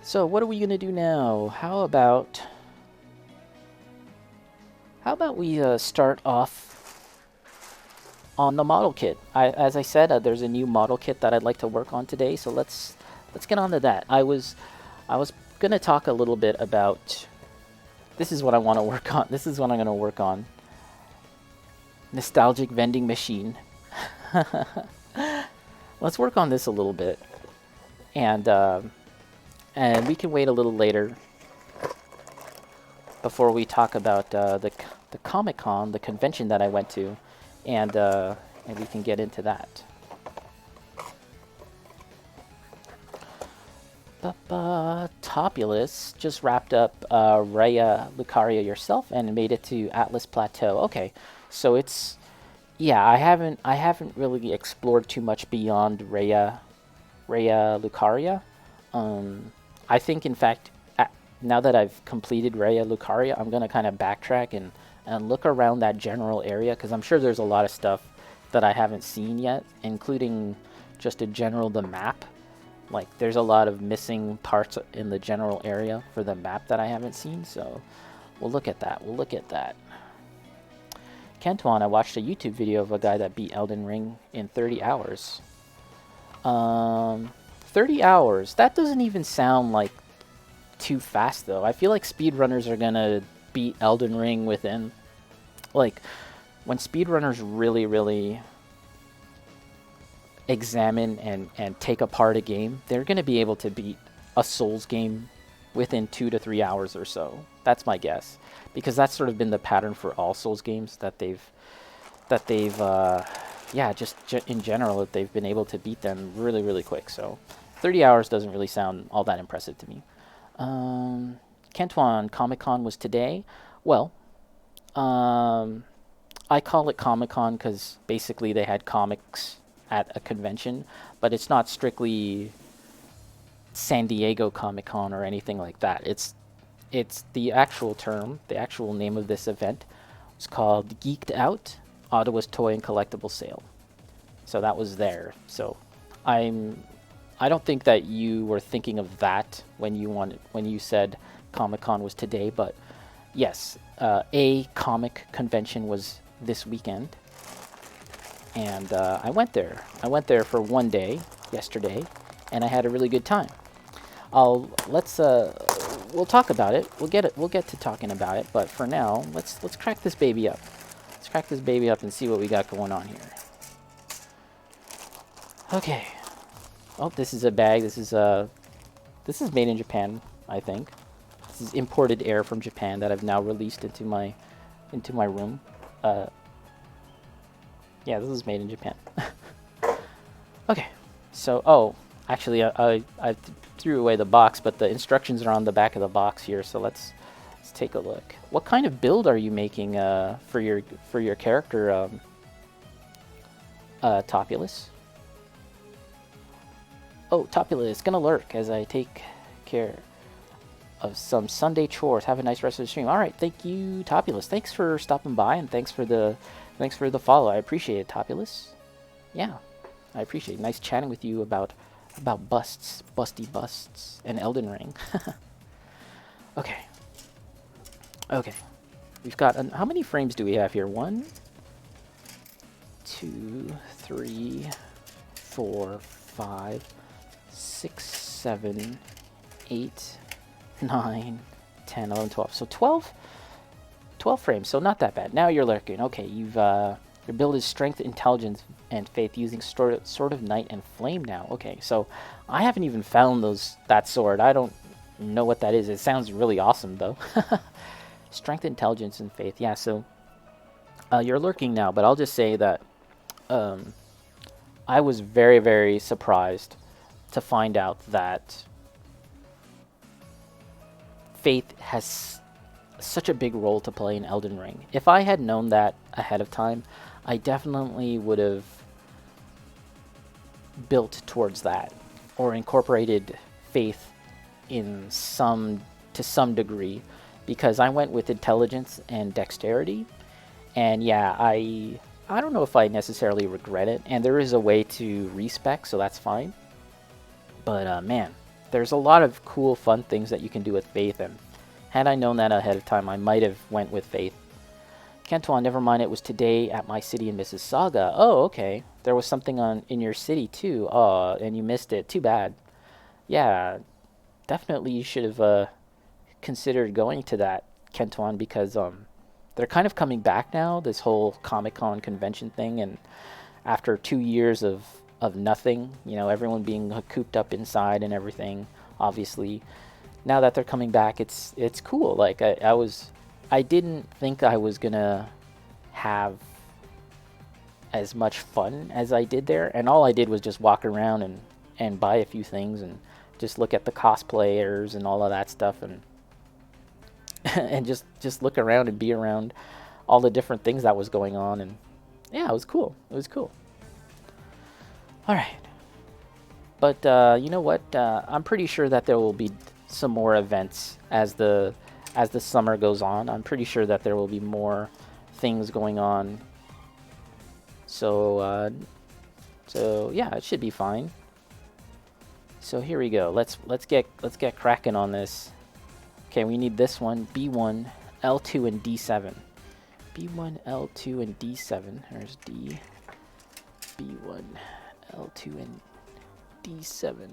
So what are we gonna do now? How about we start off on the model kit? As I said, there's a new model kit that I'd like to work on today. So let's get on to that. I was gonna talk a little bit about. This is what I want to work on. This is what I'm gonna work on. Nostalgic vending machine. Let's work on this a little bit, and and we can wait a little later before we talk about the Comic Con, the convention that I went to, and we can get into that. Topulus just wrapped up Raya Lucaria yourself and made it to Atlas Plateau. Okay, so it's yeah. I haven't really explored too much beyond Raya Lucaria. I think, in fact, now that I've completed Raya Lucaria, I'm gonna kind of backtrack and look around that general area because I'm sure there's a lot of stuff that I haven't seen yet, including just in general the map. Like, there's a lot of missing parts in the general area for the map that I haven't seen, so we'll look at that. We'll look at that. Kentuan, I watched a YouTube video of a guy that beat Elden Ring in 30 hours. 30 hours. That doesn't even sound like too fast, though. I feel like speedrunners are gonna beat Elden Ring within, like, when speedrunners really, really examine and take apart a game, they're gonna be able to beat a Souls game within 2 to 3 hours or so. That's my guess, because that's sort of been the pattern for all Souls games that they've yeah, just in general, that they've been able to beat them really, really quick. So 30 hours doesn't really sound all that impressive to me. Kentuan, Comic Con was today. Well, I call it Comic Con because basically they had comics at a convention, but it's not strictly San Diego Comic Con or anything like that. It's the actual term, the actual name of this event was called Geeked Out, Ottawa's Toy and Collectible Sale. So that was there. So I don't think that you were thinking of that when you said Comic Con was today, but yes, a comic convention was this weekend, and I went there. I went there for one day yesterday, and I had a really good time. We'll talk about it. We'll get to talking about it, but for now, let's crack this baby up. Let's crack this baby up and see what we got going on here. Okay. Oh, this is a bag. This is made in Japan, I think. This is imported air from Japan that I've now released into my room. Yeah, this is made in Japan. Okay. So, oh, actually, I threw away the box, but the instructions are on the back of the box here. So let's take a look. What kind of build are you making for your character, Topulus? Oh, Topulus is gonna lurk as I take care of some Sunday chores. Have a nice rest of the stream. All right, thank you, Topulus. Thanks for stopping by, and thanks for the follow. I appreciate it, Topulus. Yeah, I appreciate it. Nice chatting with you about busty busts, and Elden Ring. Okay, okay. We've got how many frames do we have here? 1, 2, 3, 4, 5, 6, 7, 8, 9, 10, 11, 12. So 12 frames, so not that bad. Now you're lurking. Okay, your build is strength, intelligence, and faith using sword of night and flame now. Okay, so I haven't even found that sword. I don't know what that is. It sounds really awesome though. Strength, intelligence, and faith. Yeah, so you're lurking now, but I'll just say that I was very, very surprised to find out that faith has such a big role to play in Elden Ring. If I had known that ahead of time, I definitely would have built towards that or incorporated faith to some degree, because I went with intelligence and dexterity, and yeah, I don't know if I necessarily regret it, and there is a way to respec, so that's fine. But man, there's a lot of cool, fun things that you can do with Faith, and had I known that ahead of time, I might have went with Faith. Kentuan, never mind, it was today at my city in Mississauga. Oh, okay. There was something on in your city too. Oh, and you missed it. Too bad. Yeah, definitely you should have considered going to that, Kentuan, because they're kind of coming back now, this whole Comic-Con convention thing, and after 2 years of nothing, you know, everyone being cooped up inside and everything, obviously, now that they're coming back, it's cool. Like I didn't think I was gonna have as much fun as I did there, and all I did was just walk around and buy a few things and just look at the cosplayers and all of that stuff, and and just look around and be around all the different things that was going on, and yeah, it was cool. It was cool. All right, but you know what? I'm pretty sure that there will be some more events as the summer goes on. I'm pretty sure that there will be more things going on. So so yeah, it should be fine. So here we go. Let's get cracking on this. Okay, we need this one, B1, L2, and D7. B1, L2, and D7. There's D, B1, L2, and D7.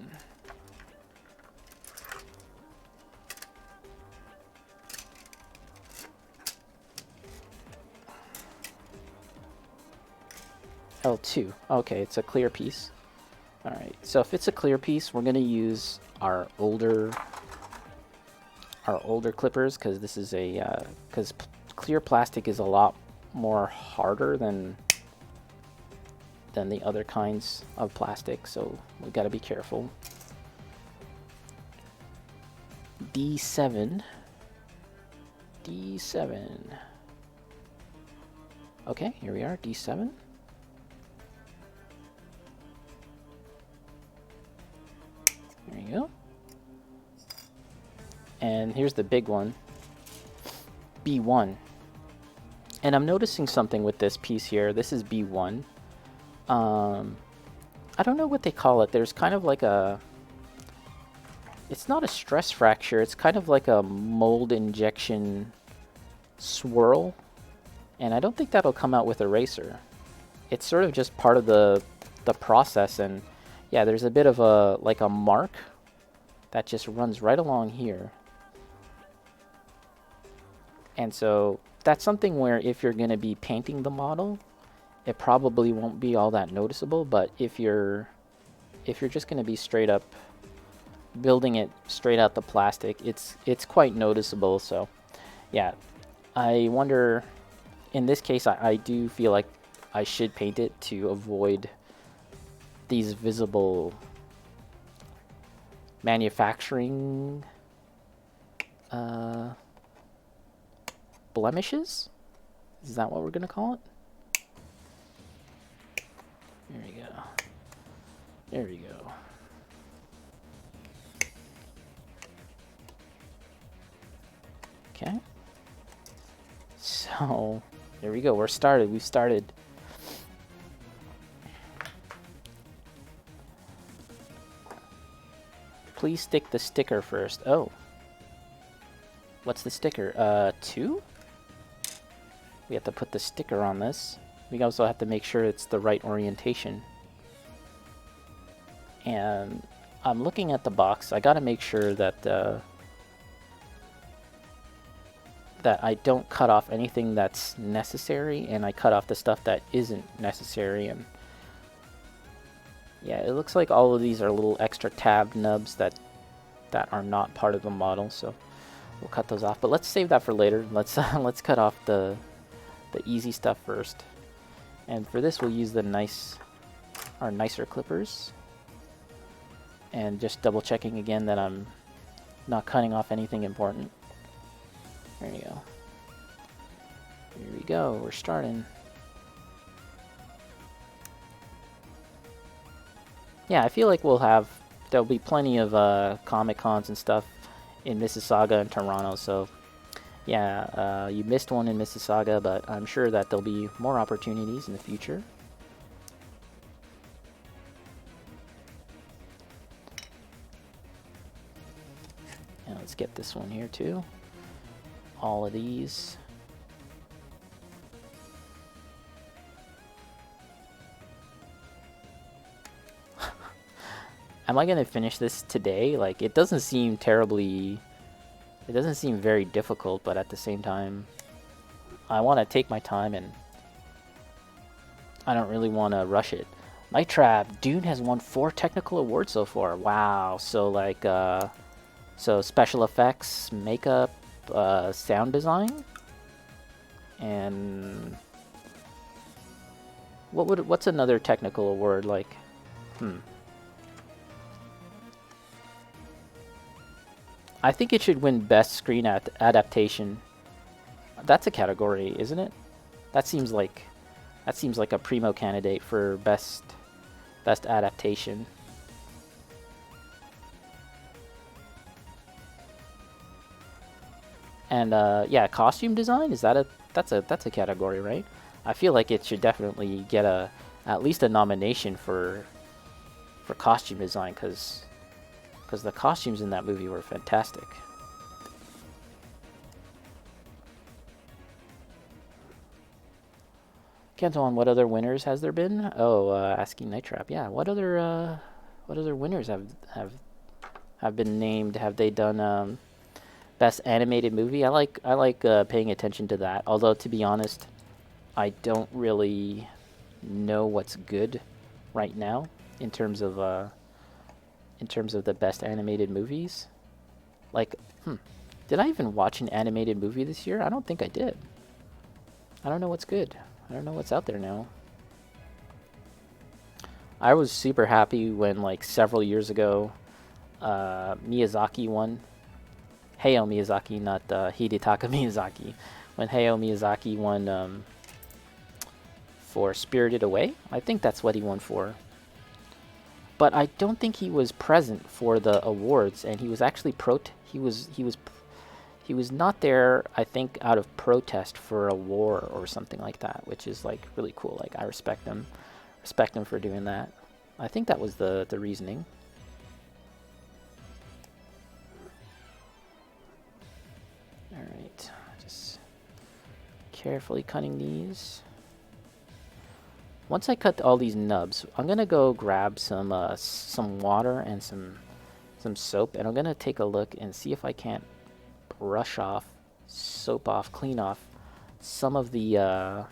L2. Okay, it's a clear piece. Alright, so if it's a clear piece, we're going to use our older clippers, because this is a because clear plastic is a lot more harder than the other kinds of plastic, so we got to be careful. D7. Okay, here we are, D7. There you go. And here's the big one, B1. And I'm noticing something with this piece here. This is B1. I don't know what they call it. There's kind of like a... It's not a stress fracture. It's kind of like a mold injection swirl. And I don't think that'll come out with eraser. It's sort of just part of the process. And yeah, there's a bit of a like a mark that just runs right along here. And so that's something where if you're going to be painting the model, it probably won't be all that noticeable, but if you're just going to be straight up building it straight out the plastic, it's quite noticeable. So yeah, I wonder, in this case, I do feel like I should paint it to avoid these visible manufacturing blemishes? Is that what we're going to call it? There we go. There we go. Okay. So, there we go. We're started. We've started. Please stick the sticker first. Oh. What's the sticker? 2? We have to put the sticker on this. We also have to make sure it's the right orientation. And I'm looking at the box. I gotta make sure that that I don't cut off anything that's necessary, and I cut off the stuff that isn't necessary. And yeah, it looks like all of these are little extra tab nubs that are not part of the model, so we'll cut those off. But let's save that for later. Let's let's cut off the easy stuff first. And for this, we'll use the our nicer clippers. And just double checking again that I'm not cutting off anything important. There you go. Here we go. We're starting. Yeah, I feel like there'll be plenty of Comic Cons and stuff in Mississauga and Toronto, so yeah, you missed one in Mississauga, but I'm sure that there'll be more opportunities in the future. And let's get this one here too. All of these. Am I gonna finish this today? Like, it doesn't seem terribly... It doesn't seem very difficult, but at the same time, I want to take my time and I don't really want to rush it. Night Trap, Dune has won 4 technical awards so far. Wow. So like, so special effects, makeup, sound design, and what's another technical award like? I think it should win best screen adaptation. That's a category, isn't it? That seems like a primo candidate for best adaptation. And yeah, costume design, that's a category, right? I feel like it should definitely get at least a nomination for costume design, because the costumes in that movie were fantastic. Canton, what other winners has there been? Oh, asking Night Trap. Yeah, what other winners have been named? Have they done best animated movie? I like paying attention to that. Although, to be honest, I don't really know what's good right now in terms of the best animated movies. Like, did I even watch an animated movie this year? I don't think I did. I don't know what's good. I don't know what's out there now. I was super happy when, like, several years ago, Miyazaki won. Hayao Miyazaki, not Hidetaka Miyazaki. When Hayao Miyazaki won for Spirited Away. I think that's what he won for. But I don't think he was present for the awards, and he was actually he was not there, I think, out of protest for a war or something like that, which is like really cool. Like, I respect him for doing that. I think that was the reasoning. All right, just carefully cutting these. Once I cut all these nubs, I'm gonna go grab some water and some soap, and I'm gonna take a look and see if I can't brush off, soap off, clean off some of the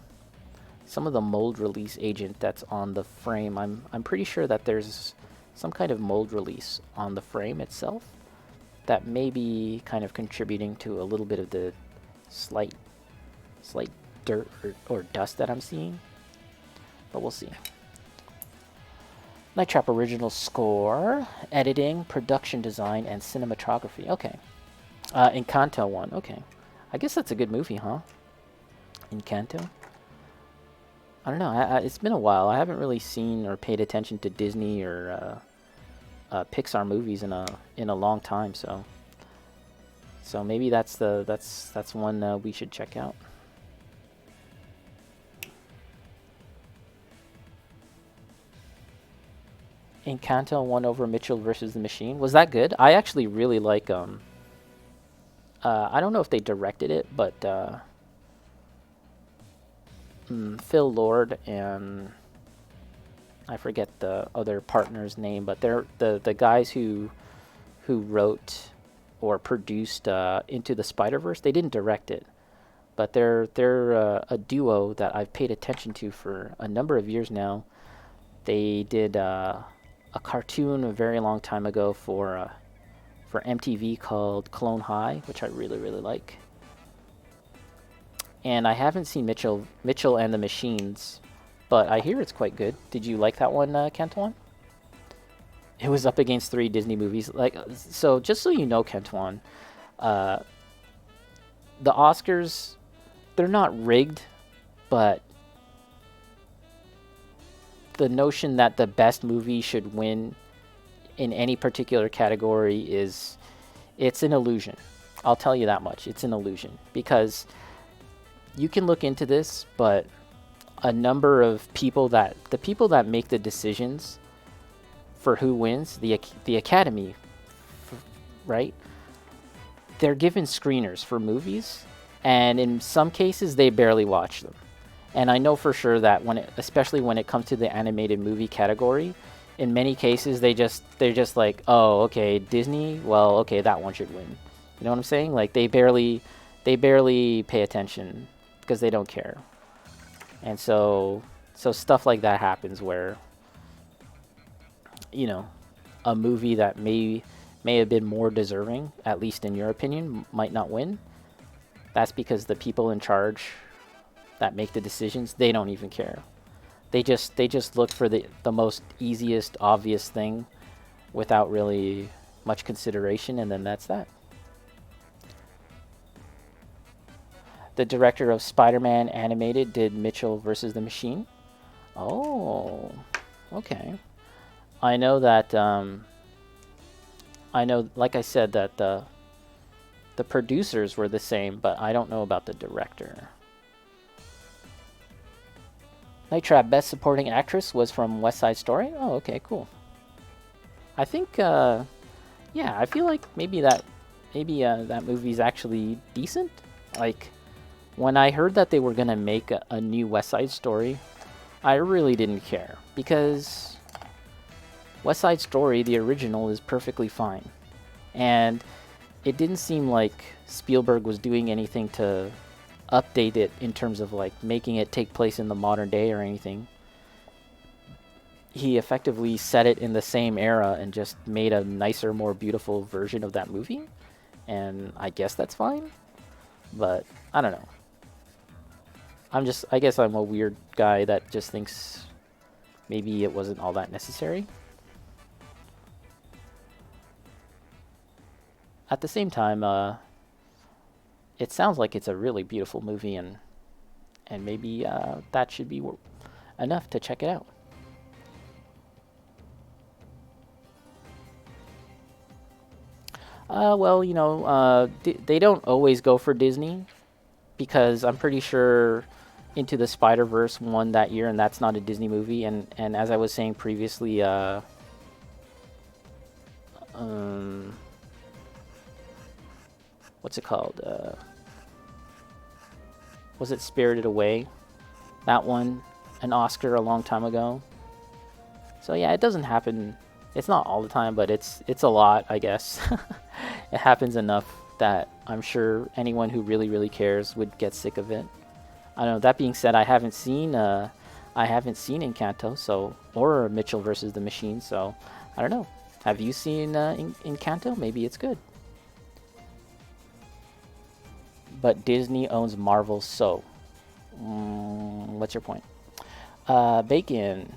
mold release agent that's on the frame. I'm pretty sure that there's some kind of mold release on the frame itself that may be kind of contributing to a little bit of the slight dirt or dust that I'm seeing. But we'll see. Night Trap original score, editing, production design, and cinematography. Okay. Encanto won. Okay. I guess that's a good movie, huh? Encanto? I don't know. It's been a while. I haven't really seen or paid attention to Disney or Pixar movies in a long time. So maybe that's one we should check out. Encanto won over Mitchell versus the Machine. Was that good? I actually really like I don't know if they directed it, but Phil Lord and I forget the other partner's name, but they're the guys who wrote or produced Into the Spider-Verse. They didn't direct it, but they're a duo that I've paid attention to for a number of years now. They did a cartoon a very long time ago for MTV called Clone High, which I really, really like. And I haven't seen Mitchell and the Machines, but I hear it's quite good. Did you like that one, Kentuan? It was up against 3 Disney movies. Like, so just so you know, Kentuan, the Oscars, they're not rigged, but the notion that the best movie should win in any particular category it's an illusion. I'll tell you that much. It's an illusion, because you can look into this, but a number of the people that make the decisions for who wins, the Academy, right? they're given screeners for movies, and in some cases they barely watch them. And I know for sure that especially when it comes to the animated movie category, in many cases they're just like, oh, okay, Disney, well, okay, that one should win. You know what I'm saying? Like they barely pay attention because they don't care. And so stuff like that happens where, you know, a movie that may have been more deserving, at least in your opinion, might not win. That's because the people in charge that make the decisions, they don't even care. They just look for the most easiest, obvious thing without really much consideration, and then that's that. The director of Spider-Man animated did Mitchell versus the Machine. Oh, okay. I know that. I know, like I said, that the producers were the same, but I don't know about the director. Night Trap Best Supporting Actress was from West Side Story. Oh, okay, cool. I think, yeah, I feel like maybe that movie's actually decent. Like, when I heard that they were gonna make a new West Side Story, I really didn't care because West Side Story, the original, is perfectly fine, and it didn't seem like Spielberg was doing anything to update it in terms of like making it take place in the modern day or anything. He effectively set it in the same era and just made a nicer, more beautiful version of that movie, and I guess that's fine, but I don't know. I guess I'm a weird guy that just thinks maybe it wasn't all that necessary. At the same time, it sounds like it's a really beautiful movie, and maybe that should be enough to check it out. Well, they don't always go for Disney because I'm pretty sure Into the Spider-Verse won that year, and that's not a Disney movie. And as I was saying previously, um, what's it called? Was it Spirited Away? That won an Oscar a long time ago. So yeah, it doesn't happen. It's not all the time, but it's a lot, I guess. It happens enough that I'm sure anyone who really really cares would get sick of it. I don't know. That being said, I haven't seen Encanto, so or Mitchell versus the Machine, so I don't know. Have you seen Encanto? Maybe it's good. But Disney owns Marvel, so what's your point? Bacon.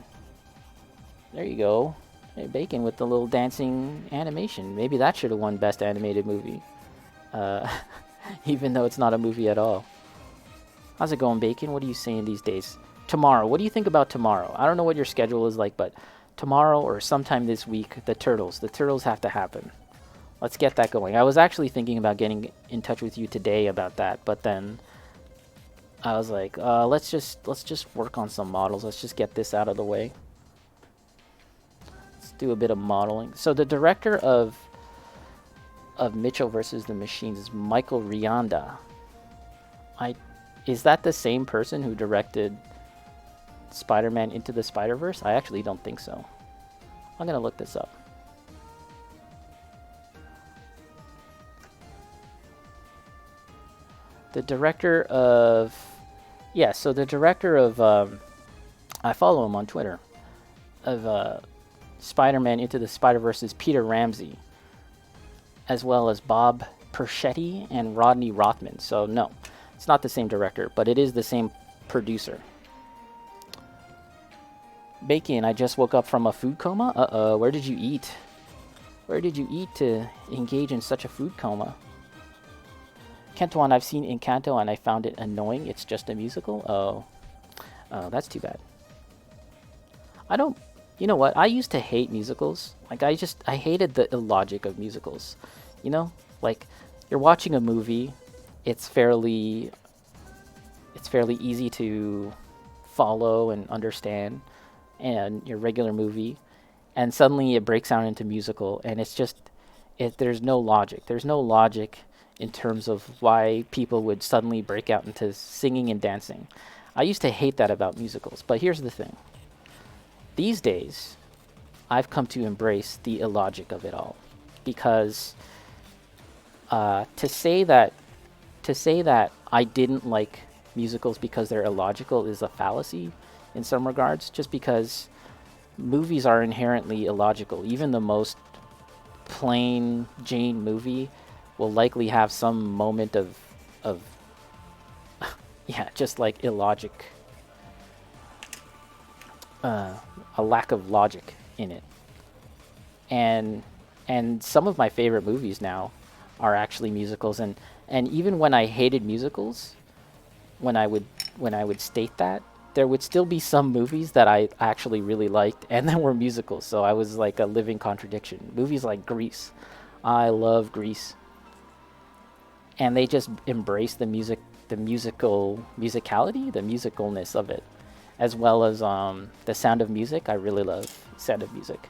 There you go. Hey, Bacon with the little dancing animation. Maybe that should have won Best Animated Movie. Uh, even though it's not a movie at all. How's it going, Bacon? What are you saying these days? Tomorrow. What do you think about tomorrow? I don't know what your schedule is like, but tomorrow or sometime this week, the Turtles. The Turtles have to happen. Let's get that going. I was actually thinking about getting in touch with you today about that, but then I was like, let's just work on some models. Let's just get this out of the way. Let's do a bit of modeling. So the director of Mitchell versus the Machines is Michael Rianda. Is that the same person who directed Spider-Man Into the Spider-Verse? I actually don't think so. I'm gonna look this up. The director of... Yeah, so the director of... I follow him on Twitter. Of Spider-Man Into the Spider-Verse is Peter Ramsey, as well as Bob Perschetti and Rodney Rothman. So no, it's not the same director, but it is the same producer. Bacon, I just woke up from a food coma. Uh-oh, where did you eat? Where did you eat to engage in such a food coma? Kentuan, I've seen Encanto and I found it annoying. It's just a musical. Oh, that's too bad. You know what? I used to hate musicals. Like, I hated the illogic of musicals. You know? Like, you're watching a movie, it's fairly easy to follow and understand, and your regular movie, and suddenly it breaks down into musical, and it's just, there's no logic. There's no logic in terms of why people would suddenly break out into singing and dancing. I used to hate that about musicals, but here's the thing. These days, I've come to embrace the illogic of it all, because to say that I didn't like musicals because they're illogical is a fallacy in some regards, just because movies are inherently illogical. Even the most plain Jane movie will likely have some moment of yeah, just like illogic, a lack of logic in it. And some of my favorite movies now are actually musicals, and even when I hated musicals, when I would state that, there would still be some movies that I actually really liked and then were musicals. So I was like a living contradiction. Movies like Grease. I love Grease. And they just embrace the music, the musicality, the musicalness of it, as well as the Sound of Music. I really love Sound of Music.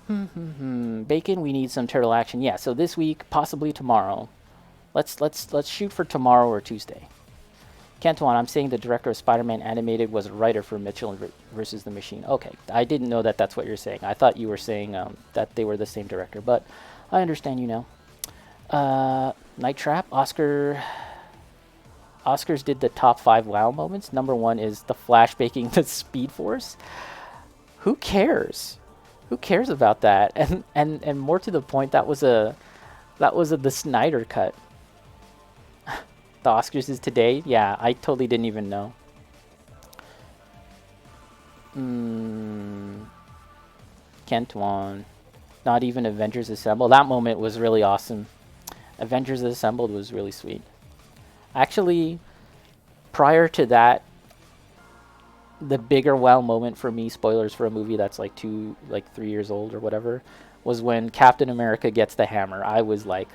Bacon, we need some turtle action. Yeah, so this week, possibly tomorrow. Let's shoot for tomorrow or Tuesday. Cantuan, I'm saying the director of Spider-Man Animated was a writer for Mitchell versus the Machine. Okay, I didn't know that that's what you're saying. I thought you were saying that they were the same director, but I understand you now. Night Trap, Oscars did the top 5 wow moments. Number 1 is the Flash baking the Speed Force. Who cares? Who cares about that? And more to the point, that was the Snyder cut. The Oscars is today? Yeah, I totally didn't even know. Kentuan. Not even Avengers Assemble. That moment was really awesome. Avengers Assembled was really sweet. Actually, prior to that, the bigger wow moment for me, spoilers for a movie that's like 3 years old or whatever, was when Captain America gets the hammer. I was like,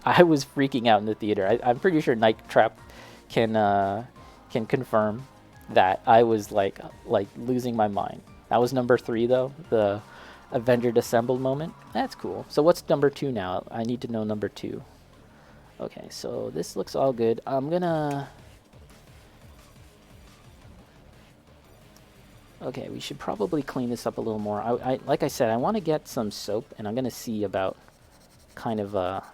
I was freaking out in the theater. I'm pretty sure Night Trap can confirm that. I was like losing my mind. That was number 3 though, the Avenger Assembled moment. That's cool. So what's number 2 now? I need to know number 2. Okay, so this looks all good. I'm gonna... Okay, we should probably clean this up a little more. I like I said, I want to get some soap, and I'm gonna see about kind of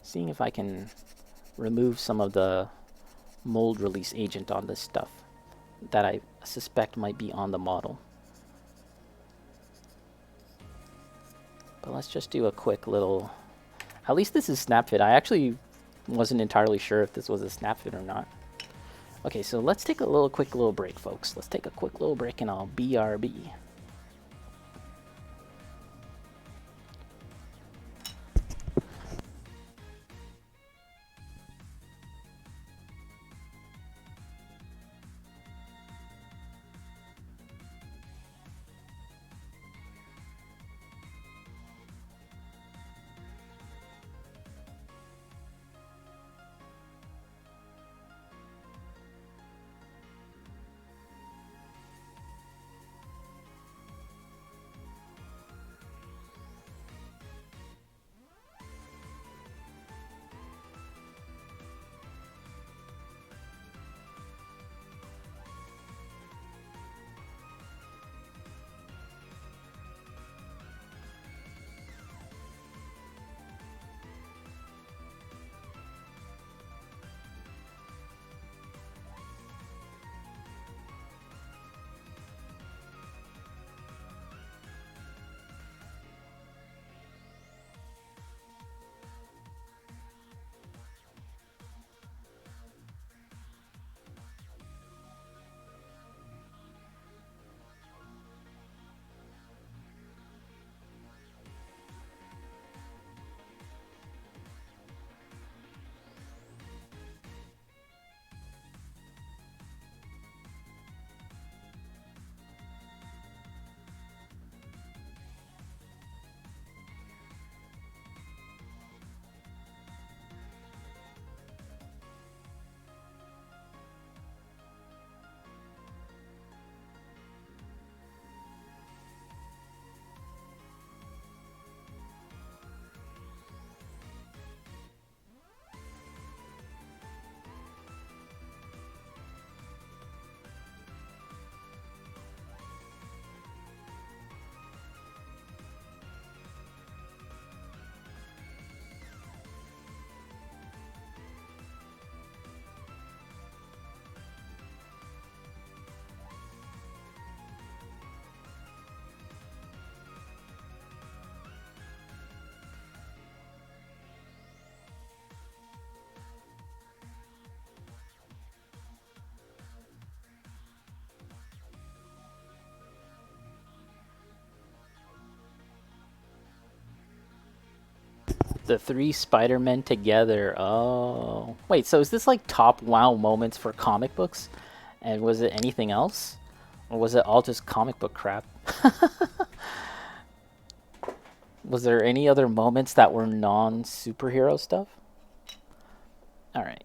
seeing if I can remove some of the mold release agent on this stuff that I suspect might be on the model. But let's just do a quick little... At least this is snap fit. I actually wasn't entirely sure if this was a snap fit or not. Okay, so let's take a quick little break, folks. Let's take a quick little break and I'll BRB. The three Spider-Men together. Oh. Wait, so is this like top wow moments for comic books? And was it anything else? Or was it all just comic book crap? Was there any other moments that were non-superhero stuff? Alright.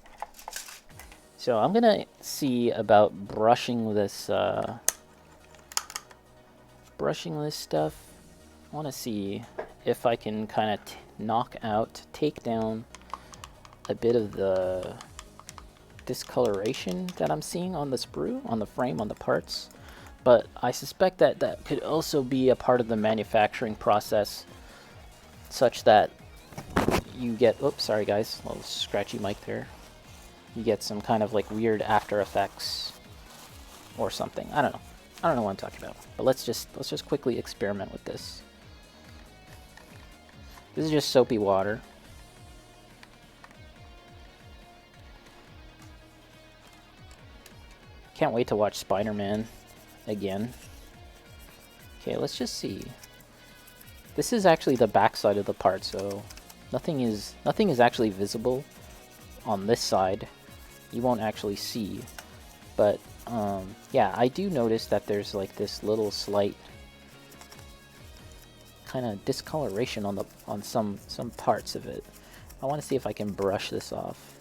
So I'm gonna see about brushing this stuff. I want to see if I can kind of take down a bit of the discoloration that I'm seeing on the sprue, on the frame, on the parts. But I suspect that that could also be a part of the manufacturing process, such that you get, oops, sorry guys, a little scratchy mic there. You get some kind of like weird After Effects or something. I don't know. I don't know what I'm talking about. But let's just quickly experiment with this. This is just soapy water. Can't wait to watch Spider-Man again. Okay, let's just see. This is actually the backside of the part, so nothing is actually visible on this side. You won't actually see, but yeah, I do notice that there's like this little slight kind of discoloration on some parts of it. I want to see if I can brush this off,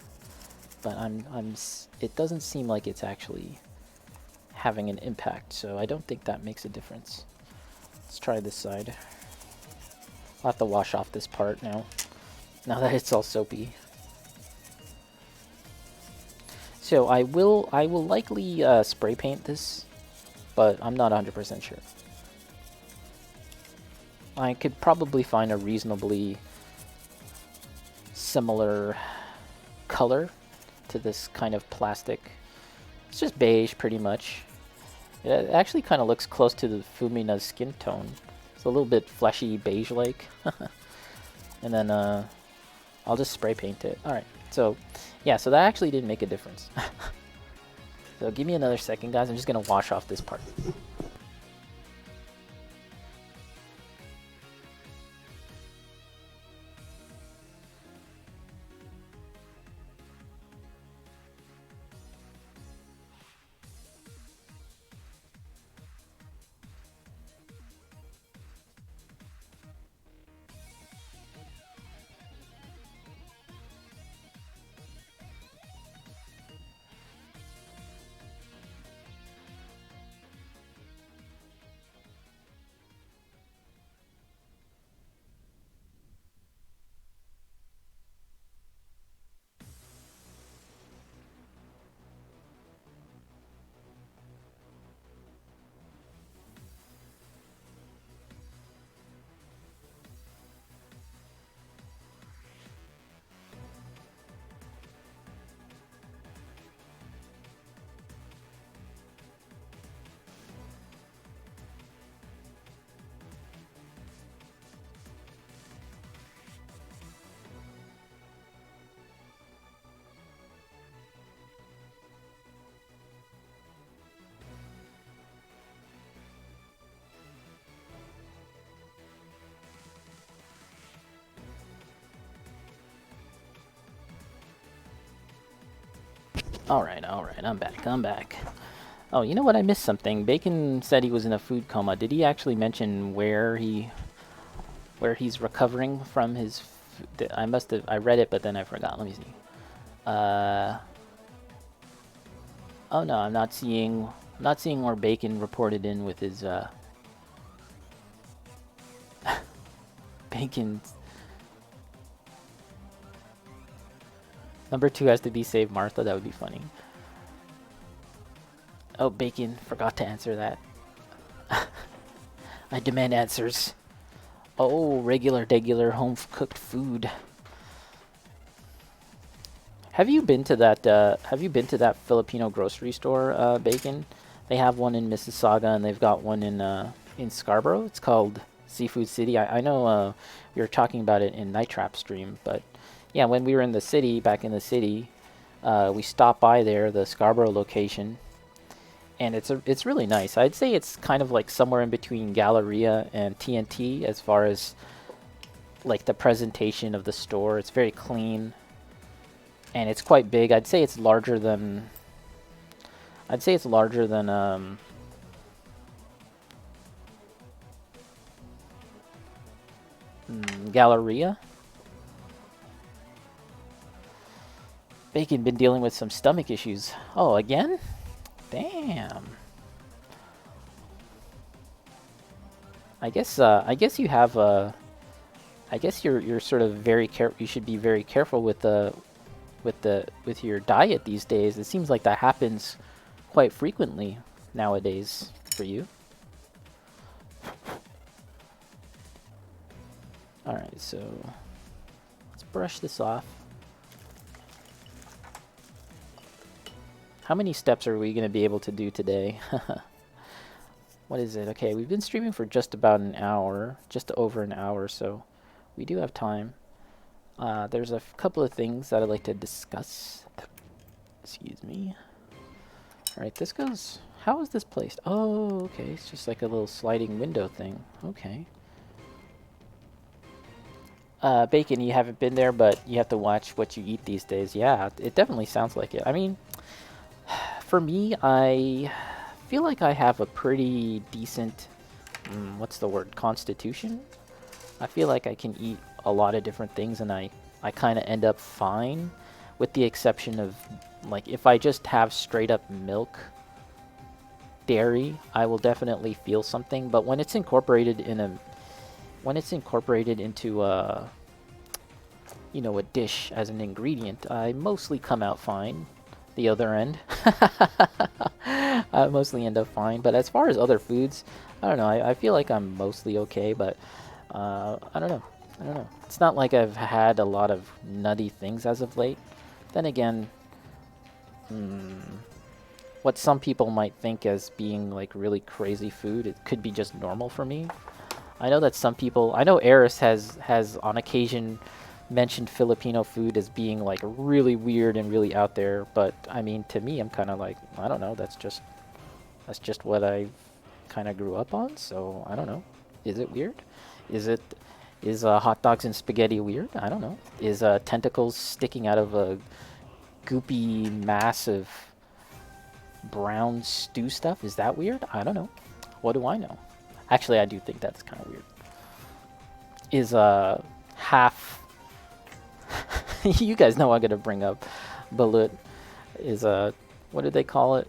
but it doesn't seem like it's actually having an impact, so I don't think that makes a difference. Let's try this side. I'll have to wash off this part now that it's all soapy. So I will likely spray paint this, but I'm not 100% sure. I could probably find a reasonably similar color to this kind of plastic. It's just beige, pretty much. It actually kind of looks close to the Fumina's skin tone. It's a little bit fleshy, beige-like. And then I'll just spray paint it. Alright, so yeah, so that actually didn't make a difference. So give me another second, guys. I'm just going to wash off this part. Alright, I'm back. Oh, you know what? I missed something. Bacon said he was in a food coma. Did he actually mention where he's recovering from his... I read it, but then I forgot. Let me see. Oh no, I'm not seeing where Bacon reported in with his, Bacon's... Number 2 has to be Save Martha. That would be funny. Oh, Bacon forgot to answer that. I demand answers. Oh, regular home-cooked food. Have you been to that Filipino grocery store, Bacon? They have one in Mississauga and they've got one in Scarborough. It's called Seafood City. I know we were talking about it in Night Trap stream, but yeah, when we were in the city, back in the city, we stopped by there, the Scarborough location, and it's really nice. I'd say it's kind of like somewhere in between Galleria and TNT as far as like the presentation of the store. It's very clean, and it's quite big. I'd say it's larger than. Galleria. Bacon been dealing with some stomach issues. Oh, again? Damn. I guess you have a. I guess you're sort of very careful. You should be very careful with your diet these days. It seems like that happens quite frequently nowadays for you. All right, so let's brush this off. How many steps are we going to be able to do today? What is it? Okay, we've been streaming for just about an hour, just over an hour, so we do have time. There's a couple of things that I'd like to discuss. Excuse me. Alright, this goes... How is this placed? Oh, okay, it's just like a little sliding window thing. Okay. Bacon, you haven't been there, but you have to watch what you eat these days. Yeah, it definitely sounds like it. I mean, for me, I feel like I have a pretty decent, what's the word, constitution? I feel like I can eat a lot of different things, and I kind of end up fine, with the exception of, like, if I just have straight up milk, dairy, I will definitely feel something. But when it's incorporated into a, you know, a dish as an ingredient, I mostly come out fine. The other end, I mostly end up fine. But as far as other foods, I don't know. I feel like I'm mostly okay, but I don't know. It's not like I've had a lot of nutty things as of late. Then again, what some people might think as being like really crazy food, it could be just normal for me. I know that some people, I know Eris has on occasion mentioned Filipino food as being like really weird and really out there, but I mean, to me, I'm kind of like, I don't know, that's just what I kind of grew up on, so I don't know. Is it weird? Is hot dogs and spaghetti weird? I don't know. Is tentacles sticking out of a goopy mass of brown stew stuff, is that weird? I don't know. What do I know? Actually, I do think that's kind of weird. Is half... You guys know I'm gonna bring up balut. Is what did they call it?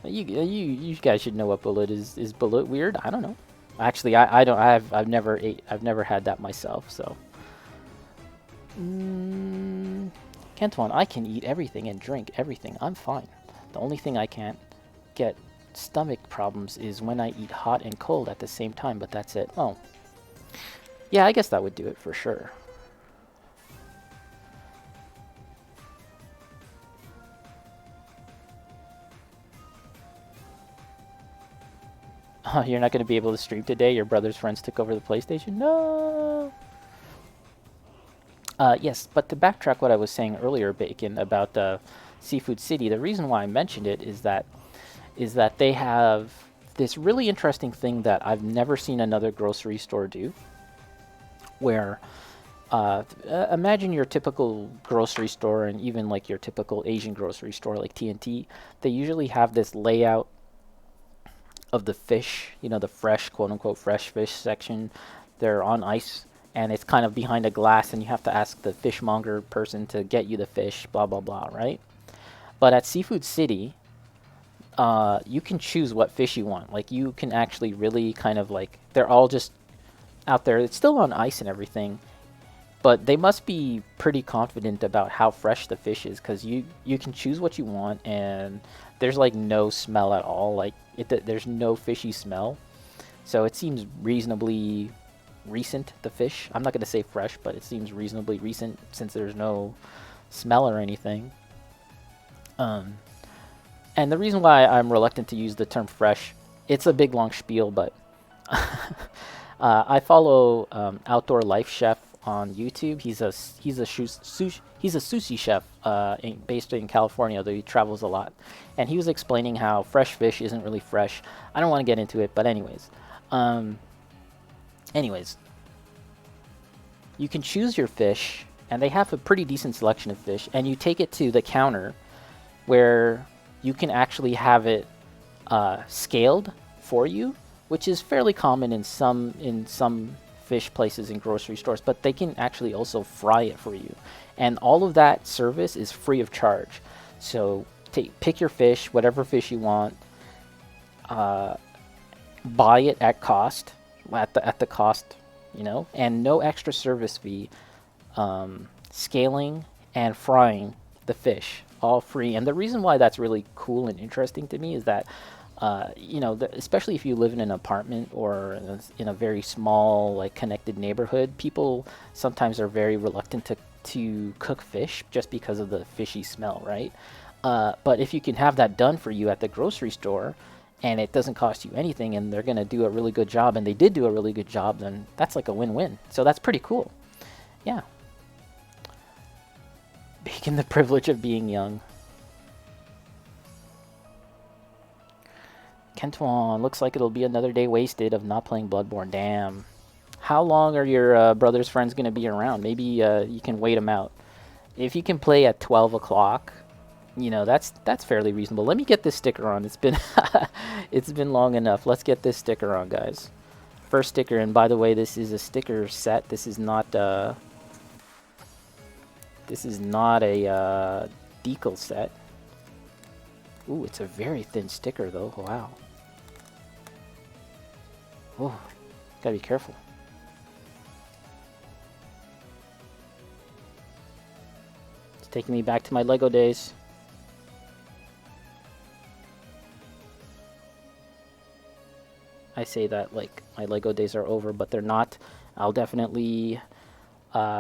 You guys should know what balut is. Is balut weird? I don't know. Actually, I don't. I've never had that myself. So, Kentuan, I can eat everything and drink everything. I'm fine. The only thing I can't get stomach problems is when I eat hot and cold at the same time. But that's it. Oh, yeah. I guess that would do it for sure. Oh, you're not going to be able to stream today? Your brother's friends took over the PlayStation? No! Yes, but to backtrack what I was saying earlier, Bacon, about Seafood City, the reason why I mentioned it is that they have this really interesting thing that I've never seen another grocery store do, where imagine your typical grocery store and even like your typical Asian grocery store like T&T, they usually have this layout of the fish, you know, the fresh, quote-unquote, fresh fish section. They're on ice, and it's kind of behind a glass, and you have to ask the fishmonger person to get you the fish, blah, blah, blah, right? But at Seafood City, you can choose what fish you want. Like, you can actually really kind of, like, they're all just out there. It's still on ice and everything, but they must be pretty confident about how fresh the fish is, because you can choose what you want, and there's, like, no smell at all. Like, there's no fishy smell. So it seems reasonably recent, the fish. I'm not going to say fresh, but it seems reasonably recent since there's no smell or anything. And the reason why I'm reluctant to use the term fresh, it's a big long spiel, but I follow Outdoor Life Chef on YouTube. He's a sushi chef based in California, though he travels a lot. And he was explaining how fresh fish isn't really fresh. I don't want to get into it, but anyways. you can choose your fish, and they have a pretty decent selection of fish, and you take it to the counter where you can actually have it scaled for you, which is fairly common in some fish places in grocery stores, but they can actually also fry it for you. And all of that service is free of charge. So pick your fish, whatever fish you want, buy it at cost, at the cost, and no extra service fee. Scaling and frying the fish, all free. And the reason why that's really cool and interesting to me is that, especially if you live in an apartment or in a very small, like, connected neighborhood, people sometimes are very reluctant to cook fish just because of the fishy smell, right? But if you can have that done for you at the grocery store, and it doesn't cost you anything, and they're going to do a really good job, and they did do a really good job, then that's like a win-win. So that's pretty cool. Yeah. Bacon, the privilege of being young. Kentuan, looks like it'll be another day wasted of not playing Bloodborne. Damn. How long are your brother's friends going to be around? Maybe you can wait them out. If you can play at 12 o'clock, that's fairly reasonable. Let me get this sticker on. It's been it's been long enough. Let's get this sticker on, guys. First sticker, and by the way, this is a sticker set. This is not a decal set. Ooh, it's a very thin sticker though. Wow. Oh, gotta be careful. It's taking me back to my Lego days. I say that like my Lego days are over, but they're not. I'll definitely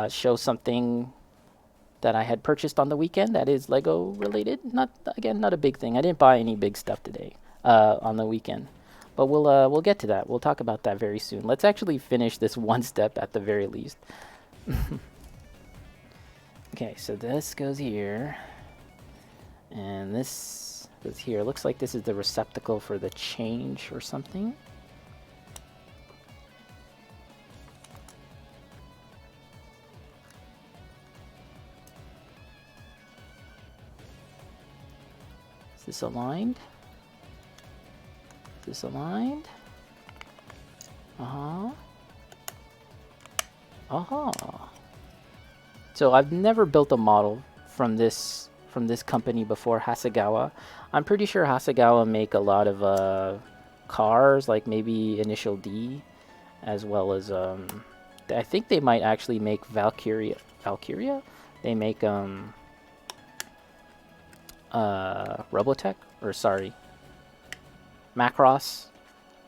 show something that I had purchased on the weekend that is Lego related. Not a big thing. I didn't buy any big stuff today on the weekend, but we'll get to that. We'll talk about that very soon. Let's actually finish this one step at the very least. Okay, so this goes here, and this goes here. Looks like this is the receptacle for the change or something. Is this aligned? Is this aligned? Uh-huh. Uh-huh. So I've never built a model from this company before, Hasegawa. I'm pretty sure Hasegawa make a lot of cars, like maybe Initial D, as well as I think they might actually make Valkyria. They make Robotech, or sorry, Macross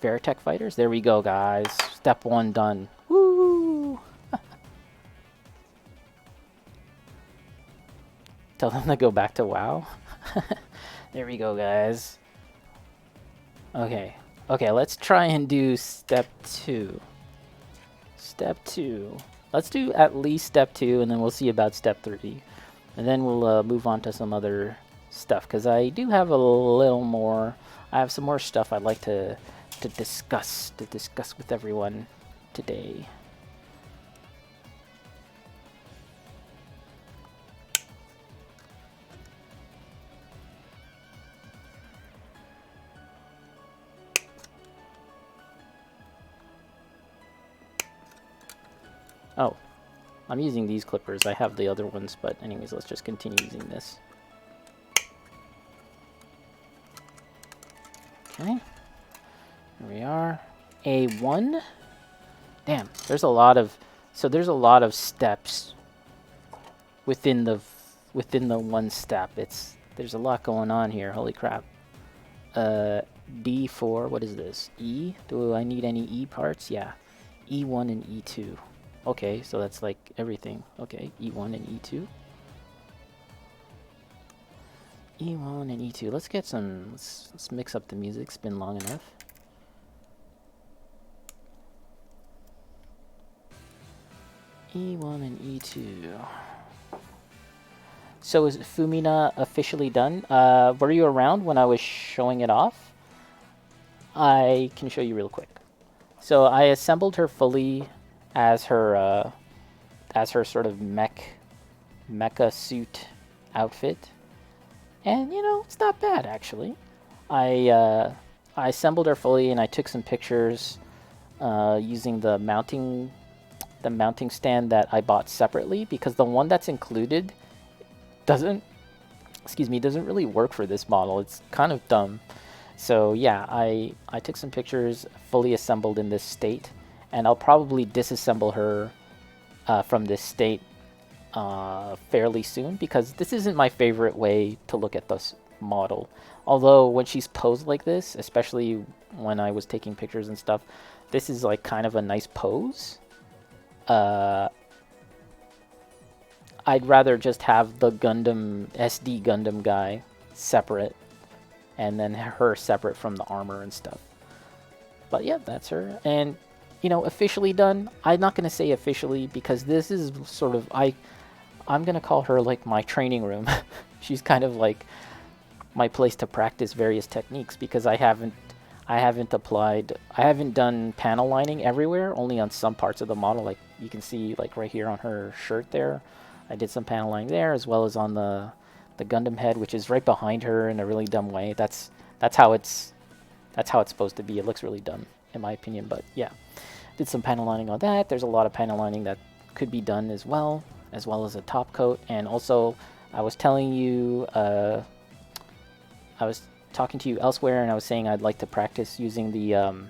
Veritech fighters. There we go, guys. Step 1 done. Woo! Tell them to go back to WoW. There we go, guys. Okay, let's try and do step 2. Step 2. Let's do at least step 2, and then we'll see about step 3. And then we'll move on to some other stuff, because I do have a little more. I have some more stuff I'd like to discuss with everyone today. Oh, I'm using these clippers. I have the other ones, but anyways, let's just continue using this. Okay, here we are. A1. Damn, there's a lot of steps within the one step. There's a lot going on here. Holy crap. D4. What is this? E. Do I need any E parts? Yeah. E1 and E2. Okay, so that's like everything. Okay, E1 and E2. E1 and E2. Let's get some. Let's mix up the music. It's been long enough. E1 and E2. So is Fumina officially done? Were you around when I was showing it off? I can show you real quick. So I assembled her fully as her as her sort of mecha suit outfit, and it's not bad actually. I assembled her fully, and I took some pictures using the mounting stand that I bought separately, because the one that's included doesn't doesn't really work for this model. It's kind of dumb. So yeah, I took some pictures fully assembled in this state, and I'll probably disassemble her from this state fairly soon, because this isn't my favorite way to look at this model. Although when she's posed like this, especially when I was taking pictures and stuff, this is like kind of a nice pose. I'd rather just have the SD Gundam guy separate, and then her separate from the armor and stuff. But yeah, that's her. And officially done. I'm not gonna say officially, because this is sort of I'm gonna call her like my training room. She's kind of like my place to practice various techniques, because I haven't done panel lining everywhere, only on some parts of the model. Like you can see, like right here on her shirt there, I did some panel lining there, as well as on the Gundam head, which is right behind her in a really dumb way. That's how it's supposed to be. It looks really dumb in my opinion, but yeah, did some panel lining on that. There's a lot of panel lining that could be done as well as a top coat. And also, I was telling you, I was talking to you elsewhere, and I was saying I'd like to practice using the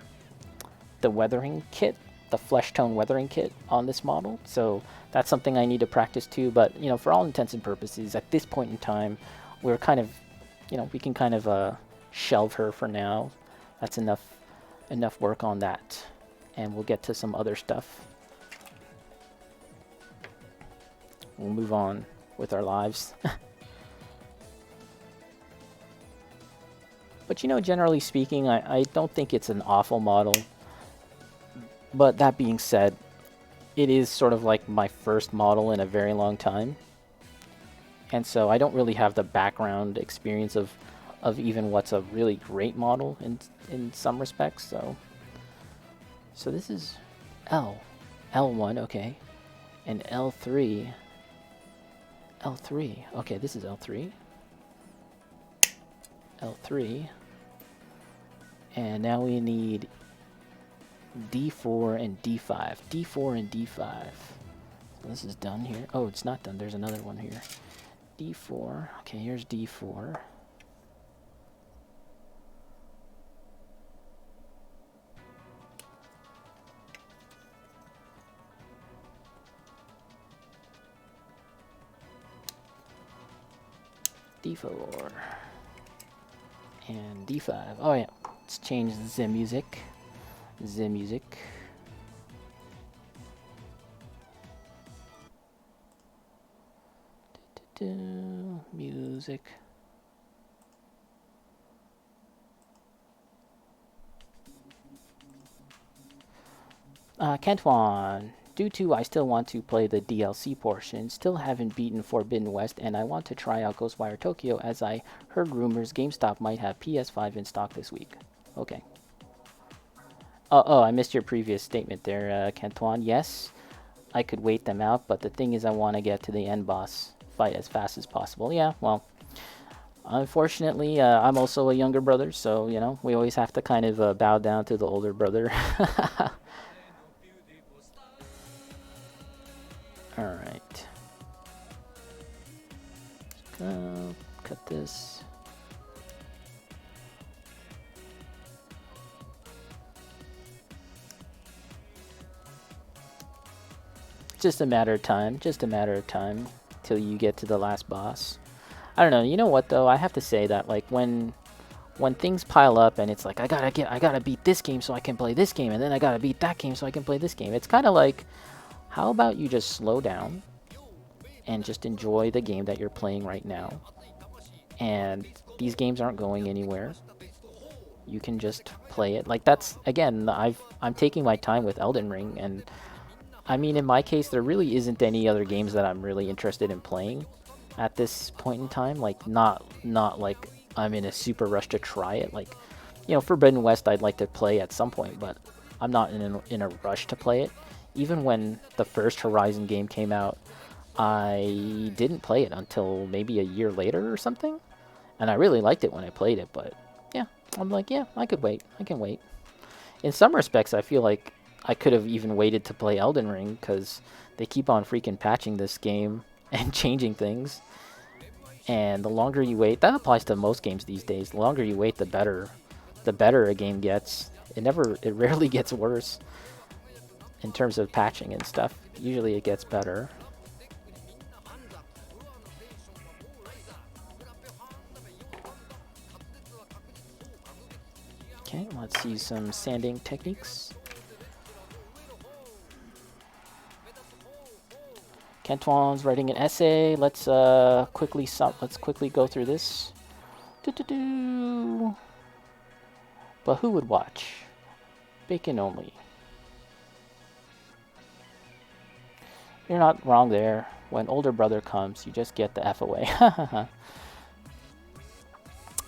weathering kit, the flesh tone weathering kit on this model. So that's something I need to practice too. But for all intents and purposes, at this point in time, we're kind of, we can kind of shelve her for now. That's enough work on that, and we'll get to some other stuff. We'll move on with our lives. But generally speaking, I don't think it's an awful model. But that being said, it is sort of like my first model in a very long time. And so I don't really have the background experience of even what's a really great model in some respects. So this is L1, okay. And L3. Okay, this is L3. L3. And now we need D4 and D5. D4 and D5. So this is done here. Oh, it's not done. There's another one here. D4. Okay, here's D4. D4. And D5. Oh yeah, let's change the music. Music. Kentwan. Due to I still want to play the DLC portion, still haven't beaten Forbidden West, and I want to try out Ghostwire Tokyo, as I heard rumors GameStop might have PS5 in stock this week. Okay. Oh, I missed your previous statement there, Kentwan. Yes, I could wait them out, but the thing is I want to get to the end boss fight as fast as possible. Yeah, well, unfortunately, I'm also a younger brother, so, we always have to kind of bow down to the older brother. Alright. Cut this. Just a matter of time till you get to the last boss. I don't know, you know what though, I have to say that like when things pile up and it's like I gotta beat this game so I can play this game, and then I gotta beat that game so I can play this game. It's kind of like, how about you just slow down and just enjoy the game that you're playing right now? And these games aren't going anywhere. You can just play it. Like, that's, again, I'm taking my time with Elden Ring, and I mean, in my case, there really isn't any other games that I'm really interested in playing at this point in time. Like, not like I'm in a super rush to try it. Like, Forbidden West I'd like to play at some point, but I'm not in a rush to play it. even when the first Horizon game came out, I didn't play it until maybe a year later or something. And I really liked it when I played it, but yeah, I'm like, yeah, I could wait. I can wait. In some respects, I feel like I could have even waited to play Elden Ring because they keep on freaking patching this game and changing things. And the longer you wait, that applies to most games these days. The longer you wait, the better a game gets. It rarely gets worse in terms of patching and stuff. Usually it gets better. Okay, let's see some sanding techniques. Cantuan's writing an essay. Let's quickly go through this. But who would watch? Bacon only. You're not wrong there. When older brother comes, you just get the F away.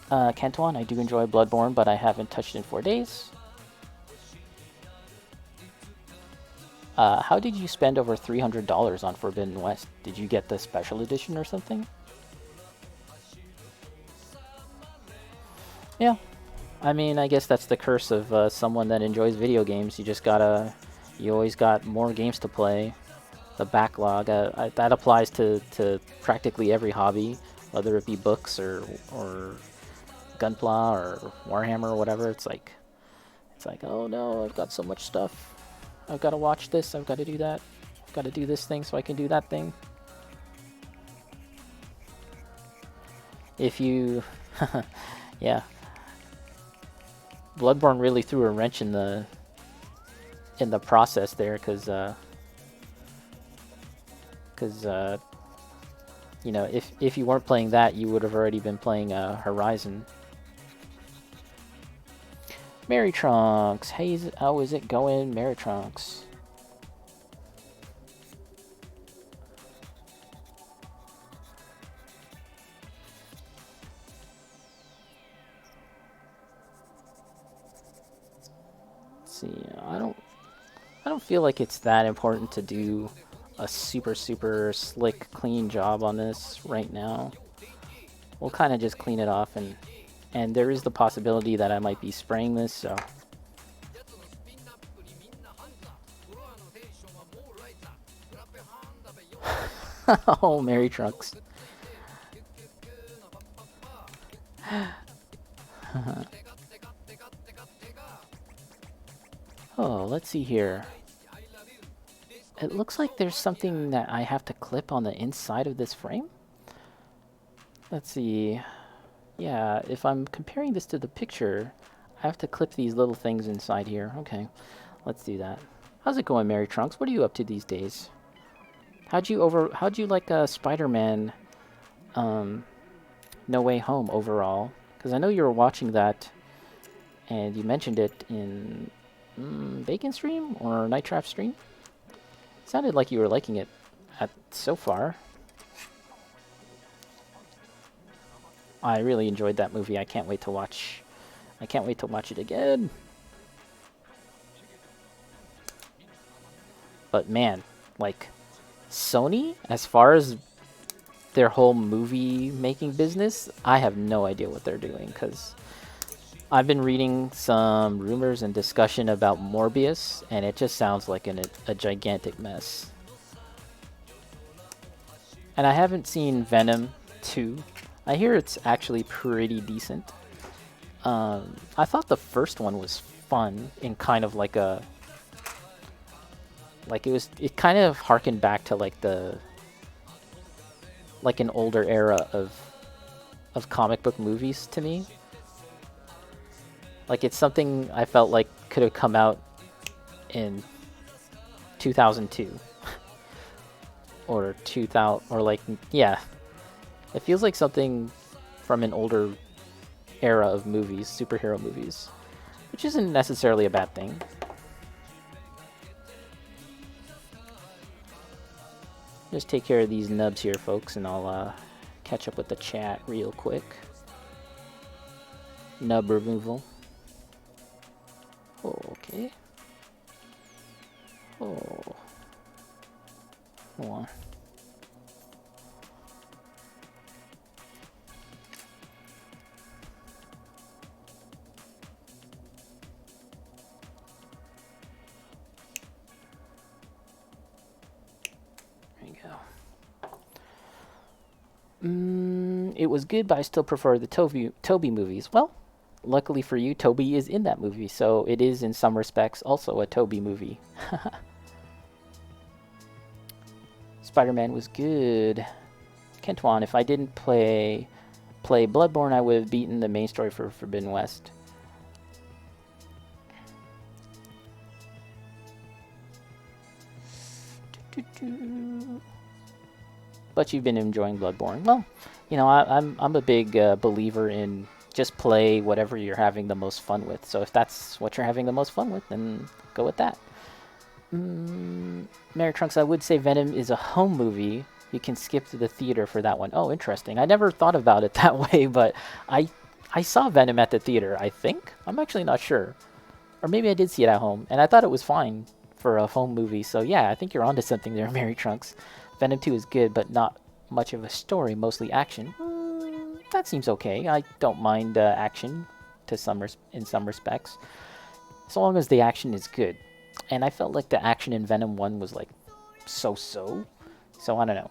Cantuan, I do enjoy Bloodborne, but I haven't touched it in 4 days. How did you spend over $300 on Forbidden West? Did you get the special edition or something? Yeah. I mean, I guess that's the curse of someone that enjoys video games. You always got more games to play. The backlog, that applies to practically every hobby, whether it be books or Gunpla or Warhammer or whatever. It's like, oh no, I've got so much stuff. I've got to watch this, I've got to do that, I've got to do this thing so I can do that thing. If you, yeah. Bloodborne really threw a wrench in the process there, because you know, if you weren't playing that, you would have already been playing Horizon. Mary Trunks, hey, how is it going, Mary Trunks? Let's see, I don't feel like it's that important to do a super slick, clean job on this right now. We'll kind of just clean it off, and there is the possibility that I might be spraying this, so. Oh, Mary Trunks. Oh, let's see here. It looks like there's something that I have to clip on the inside of this frame. Let's see. Yeah, if I'm comparing this to the picture, I have to clip these little things inside here. Okay, let's do that. How's it going, Mary Trunks? What are you up to these days? How'd you like Spider-Man No Way Home overall? Because I know you were watching that, and you mentioned it in Bacon stream or Night Trap stream. It sounded like you were liking it so far. I really enjoyed that movie. I can't wait to watch it again. But man, like, Sony, as far as their whole movie making business, I have no idea what they're doing, because I've been reading some rumors and discussion about Morbius, and it just sounds like a gigantic mess. And I haven't seen Venom 2. I hear it's actually pretty decent. I thought the first one was fun in kind of like a... Like, it kind of harkened back to like an older era of comic book movies to me. Like, it's something I felt like could have come out in 2002 or 2000, or like, yeah, it feels like something from an older era of movies, superhero movies, which isn't necessarily a bad thing. Just take care of these nubs here, folks, and I'll catch up with the chat real quick. Nub removal. Okay. Oh. Hold on. There you go. It was good, but I still prefer the Toby movies. Well, luckily for you, Toby is in that movie, so it is in some respects also a Toby movie. Spider-Man was good. Kentuan, if I didn't play Bloodborne, I would have beaten the main story for Forbidden West. But you've been enjoying Bloodborne. Well, you know, I'm a big believer in just play whatever you're having the most fun with. So if that's what you're having the most fun with, then go with that. Mary Trunks, I would say Venom is a home movie. You can skip to the theater for that one. Oh, interesting. I never thought about it that way, but I saw Venom at the theater, I think. I'm actually not sure. Or maybe I did see it at home, and I thought it was fine for a home movie. So yeah, I think you're onto something there, Mary Trunks. Venom 2 is good, but not much of a story, mostly action. That seems okay. I don't mind action in some respects, so long as the action is good. And I felt like the action in Venom 1 was like so-so. So I don't know.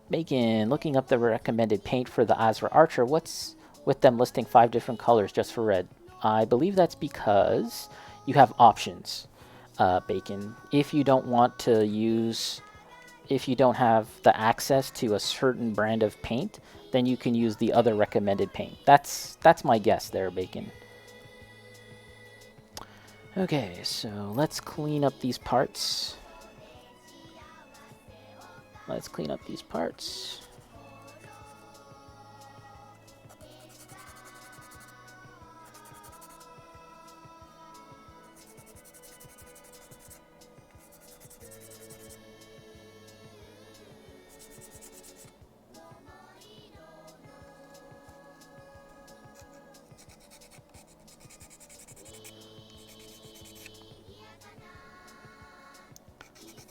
Bacon, looking up the recommended paint for the Azra Archer, what's with them listing 5 different colors just for red? I believe that's because you have options, Bacon. If you don't want to use, if you don't have the access to a certain brand of paint, then you can use the other recommended paint. That's my guess there, Bacon. Okay, so let's clean up these parts. Let's clean up these parts.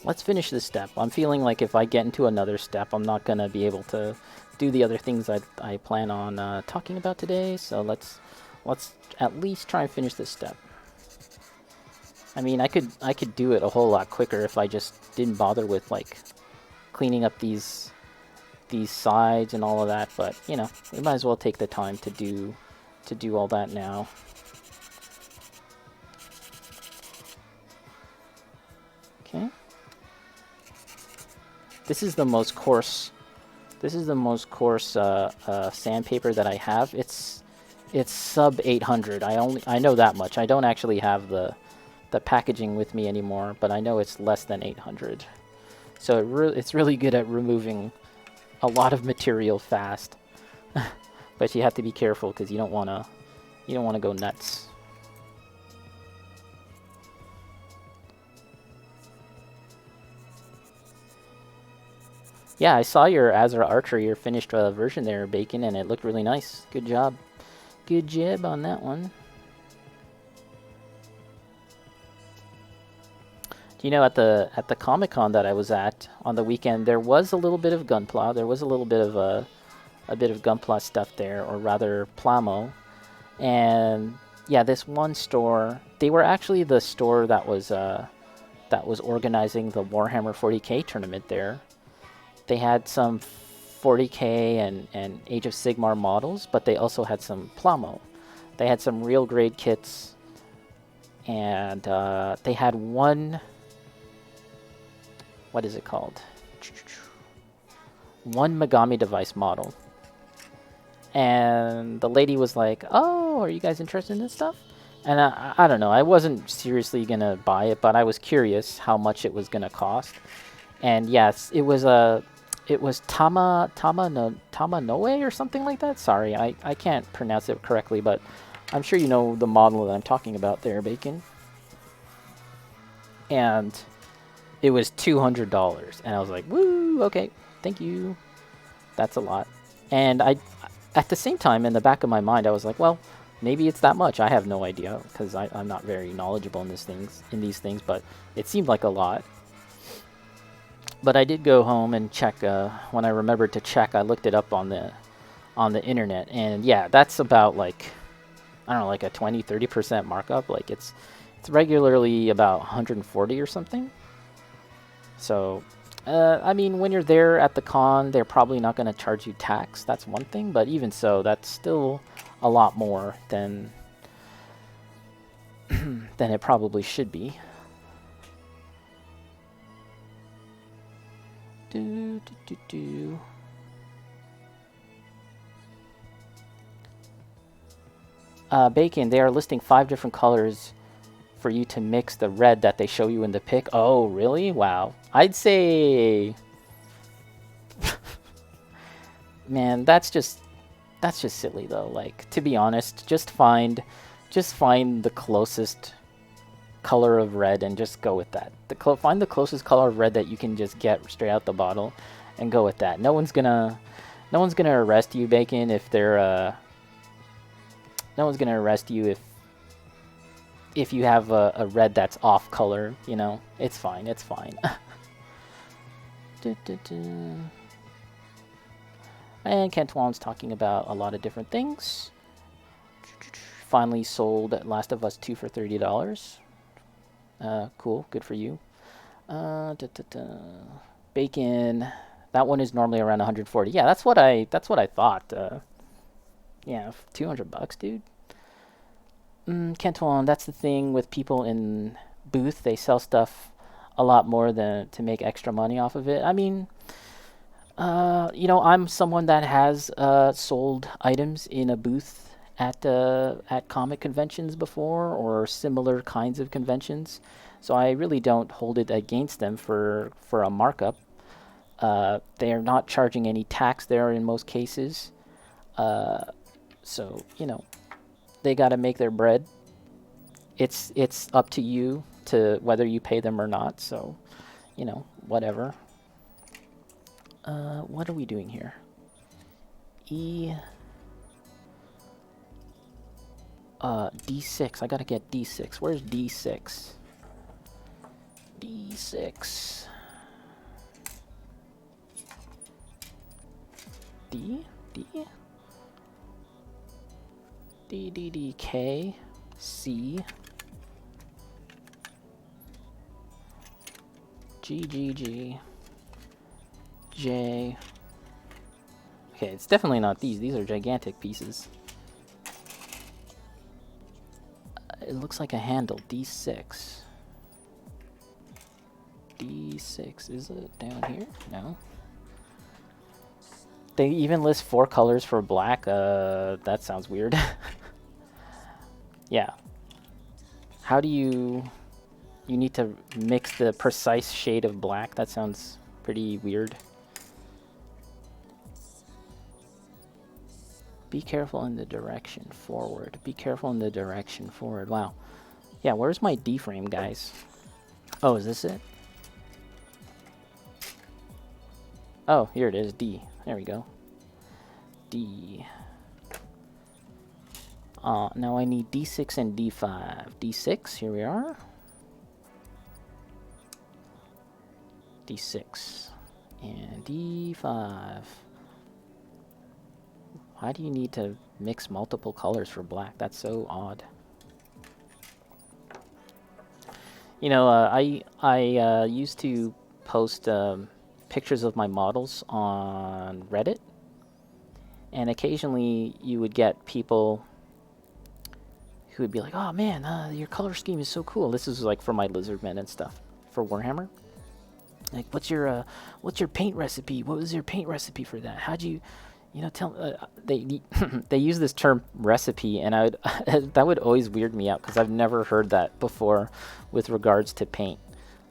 Let's finish this step. I'm feeling like if I get into another step, I'm not going to be able to do the other things I plan on talking about today. So let's at least try and finish this step. I mean, I could do it a whole lot quicker if I just didn't bother with like cleaning up these sides and all of that. But you know, we might as well take the time to do all that now. Okay. This is the most coarse. This is the most coarse sandpaper that I have. It's sub 800. I know that much. I don't actually have the packaging with me anymore, but I know it's less than 800. So it's really good at removing a lot of material fast. But you have to be careful because you don't wanna go nuts. Yeah, I saw your Azra Archer, your finished version there, Bacon, and it looked really nice. Good job. Good job on that one. Do you know at the Comic-Con that I was at on the weekend, there was a little bit of Gunpla. There was a little bit of a bit of Gunpla stuff there, or rather plamo. And yeah, this one store, they were actually the store that was organizing the Warhammer 40K tournament there. They had some 40K and Age of Sigmar models, but they also had some plamo. They had some real grade kits, and they had one, what is it called? One Megami device model. And the lady was like, oh, are you guys interested in this stuff? And I don't know, I wasn't seriously going to buy it, but I was curious how much it was going to cost. And yes, it was Tama Noe or something like that. Sorry, I can't pronounce it correctly, but I'm sure you know the model that I'm talking about there, Bacon. And it was $200, and I was like, woo, okay, thank you. That's a lot. And at the same time, in the back of my mind, I was like, well, Maybe it's that much. I have no idea because I'm not very knowledgeable in these things. But it seemed like a lot. But I did go home and check. When I remembered to check, I looked it up on the internet, and yeah, that's about like, I don't know, like a 20-30% markup. Like it's regularly about 140 or something. So, I mean, when you're there at the con, they're probably not going to charge you tax. That's one thing, but even so, that's still a lot more than than it probably should be. Do, do, do, do. Bacon, they are listing 5 different colors for you to mix the red that they show you in the pic. Oh, really? Wow. I'd say... Man, that's just silly though. Like, to be honest, just find the closest color of red and just go with that. Find the closest color of red that you can just get straight out the bottle and go with that. No one's gonna arrest you, Bacon, if they're no one's gonna arrest you if you have a red that's off color, you know. It's fine, it's fine. And Cantuan's talking about a lot of different things. Finally sold Last of Us 2 for $30. Cool, good for you. Bacon, that one is normally around 140. Yeah, that's what I thought. Yeah, $200, dude. Cantuan, that's the thing with people in booth. They sell stuff a lot more than to make extra money off of it. I mean, you know, I'm someone that has sold items in a booth at comic conventions before, or similar kinds of conventions. So I really don't hold it against them for a markup. They are not charging any tax there in most cases. So, you know, they got to make their bread. It's up to you to whether you pay them or not. So, you know, whatever. What are we doing here? D6. I gotta get D6. Where's D6? D6. D? K, C, G, J. Okay, it's definitely not these. These are gigantic pieces. It looks like a handle. D6. D6. Is it down here? No. They even list 4 colors for black. That sounds weird. Yeah. How do you need to mix the precise shade of black? That sounds pretty weird. Be careful in the direction forward. Be careful in the direction forward. Wow. Yeah, where's my D frame, guys? Oh, is this it? Oh, here it is, D. There we go. D. Now I need D6 and D5. D6, here we are. D6 and D5. Why do you need to mix multiple colors for black? That's so odd. You know, I used to post pictures of my models on Reddit, and occasionally you would get people who would be like, "Oh man, your color scheme is so cool." This is like for my Lizardmen and stuff for Warhammer. Like, what's your paint recipe? What was your paint recipe for that? How'd you, you know, tell? They they use this term recipe, and I would that would always weird me out because I've never heard that before with regards to paint.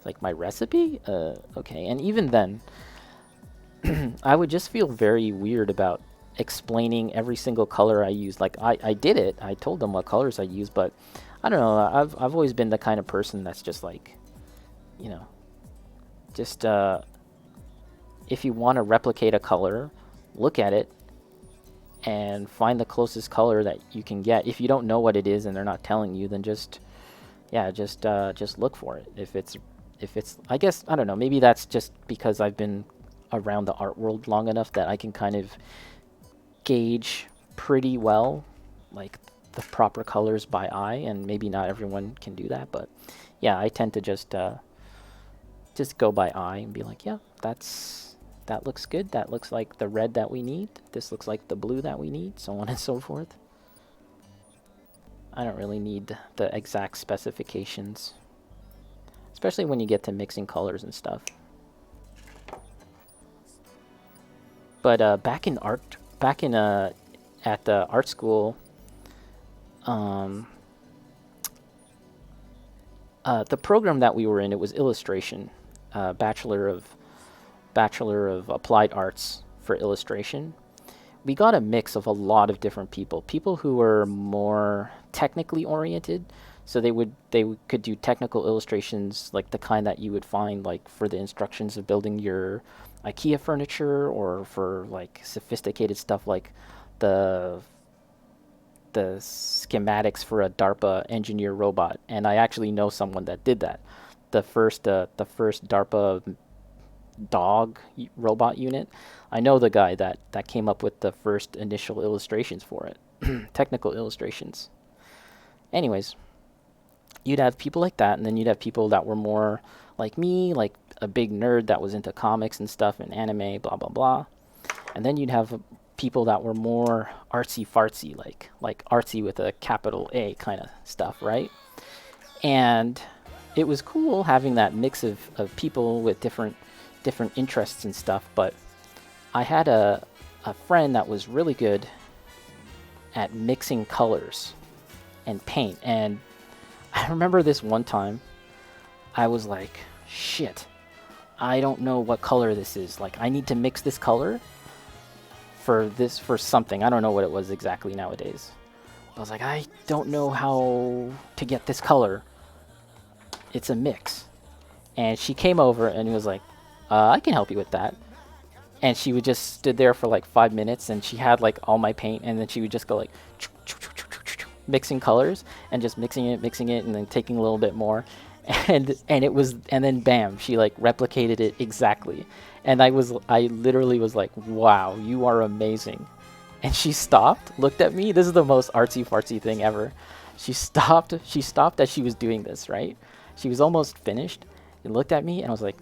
Like, my recipe? Okay. And even then, I would just feel very weird about explaining every single color I use. Like, I did it. I told them what colors I use, but I don't know. I've always been the kind of person that's just like, you know, just if you want to replicate a color, look at it and find the closest color that you can get. If you don't know what it is and they're not telling you, then just look for it. If it's I guess, I don't know, maybe that's just because I've been around the art world long enough that I can kind of gauge pretty well, like, the proper colors by eye, and maybe not everyone can do that, but yeah, I tend to just go by eye and be like, yeah, that looks good. That looks like the red that we need. This looks like the blue that we need, so on and so forth. I don't really need the exact specifications, especially when you get to mixing colors and stuff. But at the art school, the program that we were in, it was illustration, bachelor of applied arts for illustration. We got a mix of a lot of different people who were more technically oriented, so could do technical illustrations, like the kind that you would find like for the instructions of building your IKEA furniture, or for like sophisticated stuff like the schematics for a DARPA engineer robot. And I actually know someone that did that. The first DARPA dog robot unit. I know the guy that came up with the first initial illustrations for it, technical illustrations. Anyways, you'd have people like that, and then you'd have people that were more like me, like a big nerd that was into comics and stuff and anime, blah blah blah. And then you'd have people that were more artsy fartsy, like artsy with a capital A kind of stuff, right? And it was cool having that mix of people with different interests and stuff. But I had a friend that was really good at mixing colors and paint. And I remember this one time, I was like, shit, I don't know what color this is. Like, I need to mix this color for something. I don't know what it was exactly nowadays. I was like, I don't know how to get this color. It's a mix. And she came over and was like, I can help you with that. And she would just stood there for like 5 minutes, and she had like all my paint, and then she would just go like mixing colors and just mixing it, and then taking a little bit more. And then bam, she like replicated it exactly. And I literally was like, wow, you are amazing. And she stopped, looked at me. This is the most artsy fartsy thing ever. She stopped as she was doing this, right? She was almost finished and looked at me, and I was like,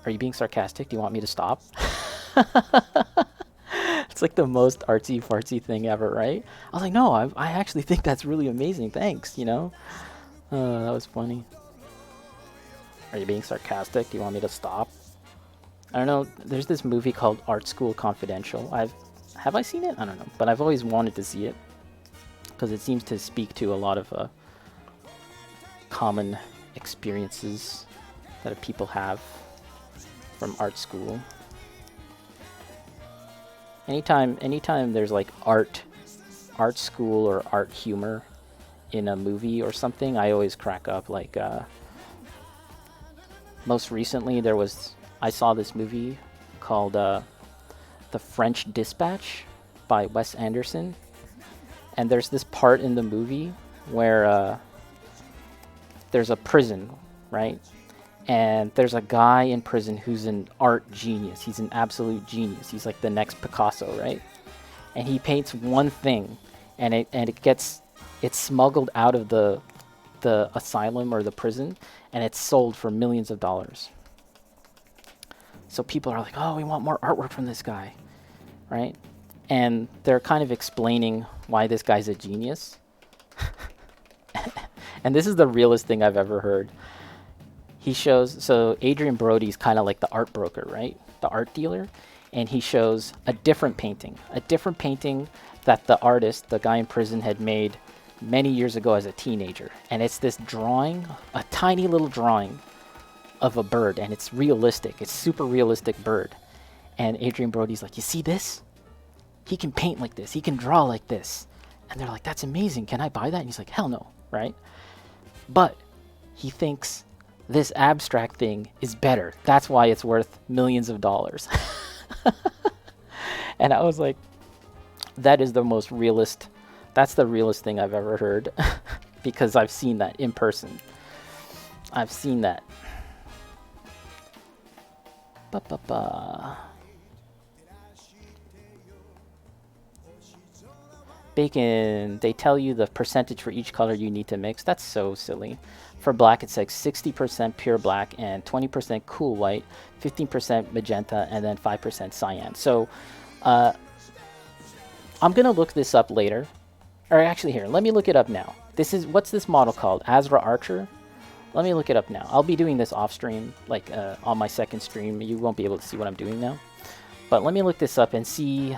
are you being sarcastic? Do you want me to stop? It's like the most artsy fartsy thing ever, right? I was like, no, I actually think that's really amazing. Thanks, you know? That was funny. Are you being sarcastic? Do you want me to stop? I don't know. There's this movie called Art School Confidential. Have I seen it? I don't know. But I've always wanted to see it, because it seems to speak to a lot of common experiences that people have from art school. Anytime there's like art school or art humor in a movie or something, I always crack up. Like, most recently I saw this movie called The French Dispatch by Wes Anderson. And there's this part in the movie where there's a prison, right? And there's a guy in prison who's an art genius. He's an absolute genius. He's like the next Picasso, right? And he paints one thing, and it gets smuggled out of the asylum or the prison, and it's sold for millions of dollars. So people are like, oh, we want more artwork from this guy, right? And they're kind of explaining why this guy's a genius. And this is the realest thing I've ever heard. So Adrian Brody's kind of like the art broker, right? The art dealer. And he shows a different painting that the artist, the guy in prison, had made many years ago as a teenager. And it's this drawing, a tiny little drawing of a bird, and it's realistic. It's super realistic bird. And Adrian Brody's like, you see this? He can paint like this. He can draw like this. And they're like, that's amazing. Can I buy that? And he's like, hell no, right? But he thinks this abstract thing is better. That's why it's worth millions of dollars. And I was like, That is the most realist. That's the realest thing I've ever heard, because I've seen that in person. I've seen that. Ba ba ba. Bacon, they tell you the percentage for each color you need to mix. That's so silly. For black, it's like 60% pure black and 20% cool white, 15% magenta, and then 5% cyan. So I'm going to look this up later. Or actually, here, let me look it up now. What's this model called? Azra Archer? Let me look it up now. I'll be doing this off stream, like on my second stream. You won't be able to see what I'm doing now. But let me look this up and see.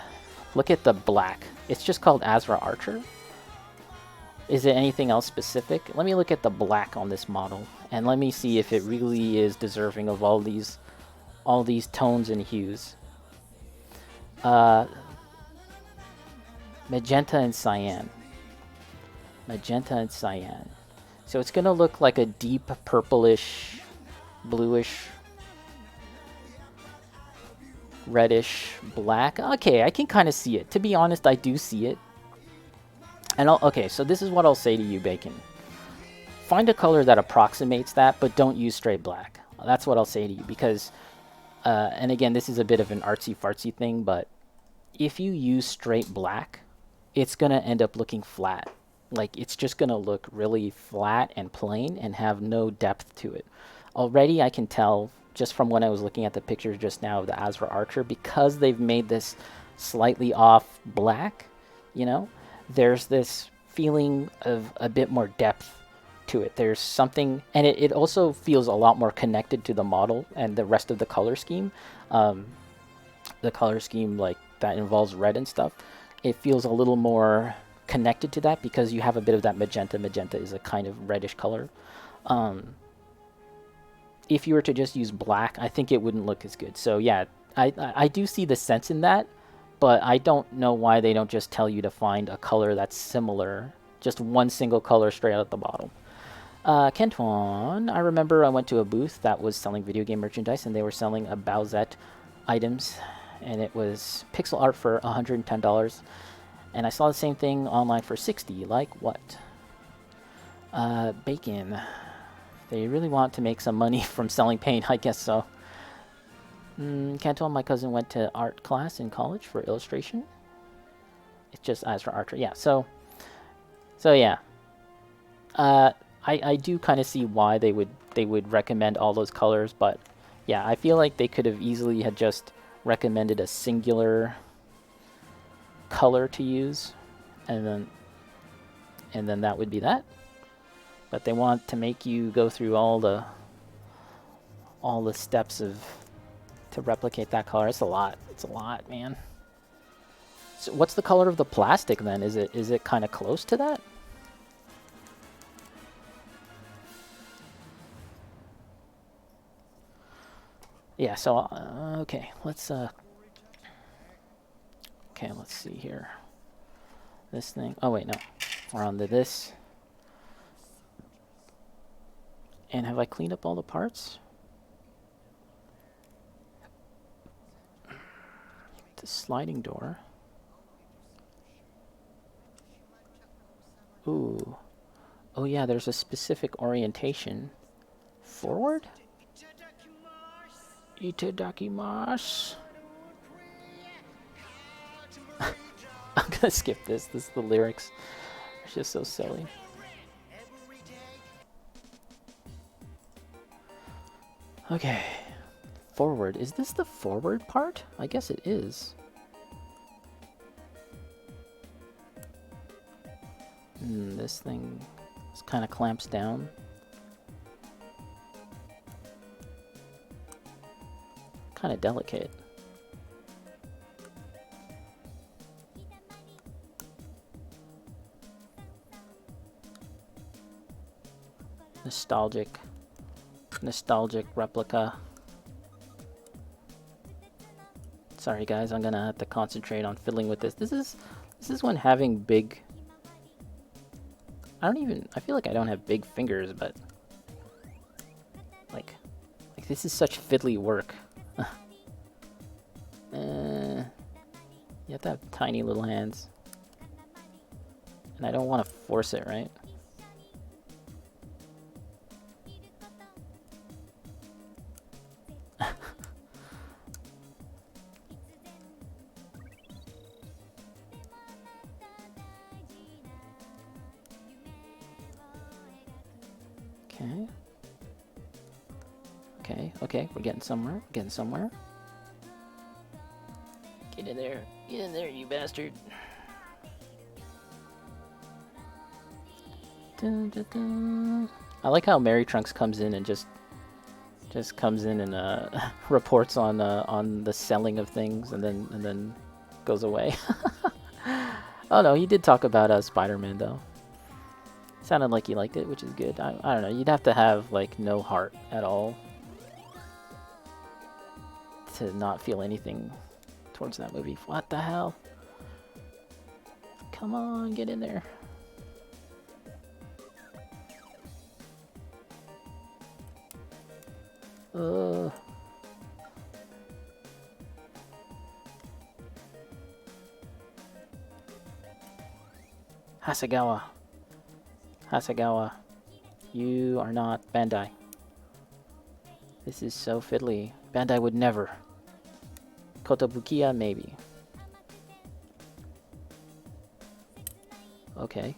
Look at the black. It's just called Azra Archer. Is it anything else specific? Let me look at the black on this model, and let me see if it really is deserving of all these tones and hues. Magenta and cyan. Magenta and cyan. So it's gonna look like a deep purplish, bluish, reddish black. Okay, I can kind of see it. To be honest, I do see it. And okay, so this is what I'll say to you, Bacon. Find a color that approximates that, but don't use straight black. That's what I'll say to you, because, and again, this is a bit of an artsy-fartsy thing, but if you use straight black, it's going to end up looking flat. Like, it's just going to look really flat and plain and have no depth to it. Already, I can tell, just from when I was looking at the pictures just now of the Azra Archer, because they've made this slightly off black, you know, there's this feeling of a bit more depth to it. There's something, and it also feels a lot more connected to the model and the rest of the color scheme. The color scheme, like, that involves red and stuff, it feels a little more connected to that because you have a bit of that magenta. Magenta is a kind of reddish color. If you were to just use black, I think it wouldn't look as good. So yeah, I do see the sense in that, but I don't know why they don't just tell you to find a color that's similar, just one single color straight out of the bottle. Kenton, I remember I went to a booth that was selling video game merchandise, and they were selling a Bowsette items, and it was pixel art for $110, and I saw the same thing online for $60. Like what? Bacon. They really want to make some money from selling paint, I guess so. Canton, my cousin went to art class in college for illustration. It's just Azra Archer. Yeah, so yeah. I do kind of see why they would recommend all those colors, but yeah, I feel like they could have easily had just recommended a singular color to use, and then that would be that. But they want to make you go through all the steps to replicate that color. It's a lot. It's a lot, man. So what's the color of the plastic then? Is it kind of close to that? Yeah, so okay, let's see here. This thing. Oh wait, no. We're on to this. And have I cleaned up all the parts? The sliding door. Ooh. Oh yeah, there's a specific orientation. Forward? Itadakimasu. I'm gonna skip this. This is the lyrics. It's just so silly. Okay. Forward. Is this the forward part? I guess it is. This thing kind of clamps down. Kind of delicate. Nostalgic replica. Sorry guys, I'm gonna have to concentrate on fiddling with this. This is when having big... I feel like I don't have big fingers, but like this is such fiddly work. Yeah, You have to have tiny little hands. And I don't want to force it, right? Okay. Okay, okay, we're getting somewhere. Getting somewhere. Get in there. Get in there, you bastard. Dun, dun, dun. I like how Mary Trunks comes in and just comes in and reports on the selling of things and then goes away. Oh no, he did talk about Spider-Man though. Sounded like he liked it, which is good. I don't know. You'd have to have like no heart at all to not feel anything towards that movie. What the hell? Come on, get in there. Hasegawa. Hasegawa. You are not Bandai. This is so fiddly. Bandai would never. Kotobukiya, maybe. Okay.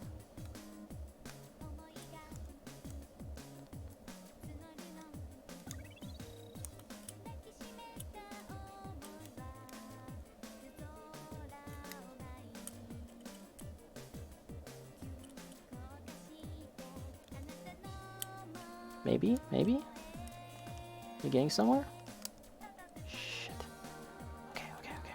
Maybe, maybe? You getting somewhere? Shit. Okay, okay, okay.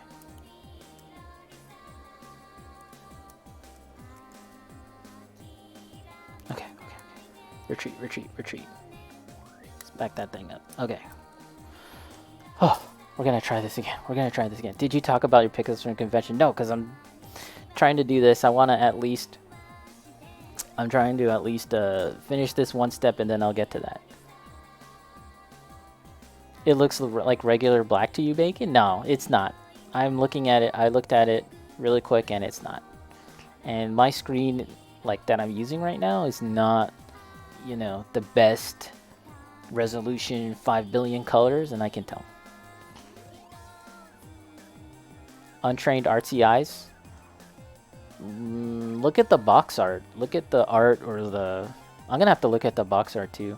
Okay, okay, okay. Retreat, retreat, retreat. Let's back that thing up. Okay. Oh, we're gonna try this again. We're gonna try this again. Did you talk about your pickups from convention? No, because I'm trying to do this. I want to at least... I'm trying to at least finish this one step and then I'll get to that. It looks like regular black to you, Bacon? No, it's not. I'm looking at it. I looked at it really quick and it's not. And my screen like that I'm using right now is not, you know, the best resolution, 5 billion colors, and I can tell. Untrained artsy eyes. Look at the box art. Look at the art or the... I'm gonna have to look at the box art too.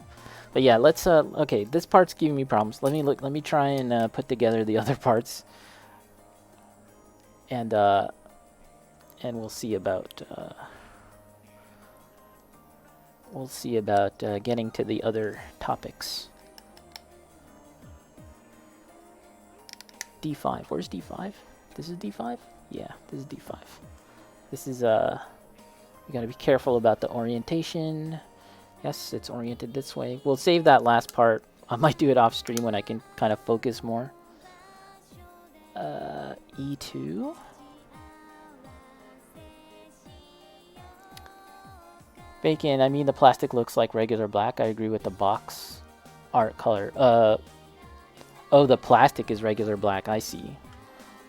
But yeah, let's okay, this part's giving me problems. Let me try and put together the other parts. And we'll see about getting to the other topics. D5. Where's D5? This is D5? Yeah, this is D5. This is, you gotta be careful about the orientation. Yes, it's oriented this way. We'll save that last part. I might do it off stream when I can kind of focus more. E2. Bacon, I mean the plastic looks like regular black. I agree with the box art color. Oh, the plastic is regular black. I see.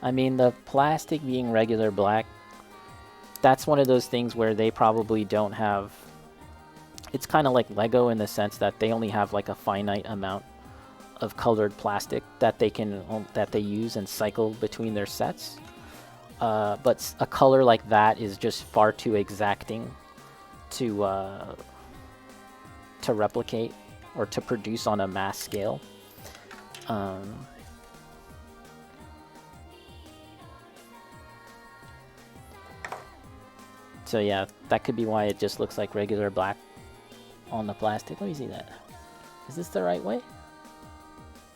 I mean the plastic being regular black, that's one of those things where they probably don't have... It's kind of like Lego in the sense that they only have like a finite amount of colored plastic that they use and cycle between their sets. But a color like that is just far too exacting to replicate or to produce on a mass scale. So yeah, that could be why it just looks like regular black on the plastic. Let me see that. Is this the right way?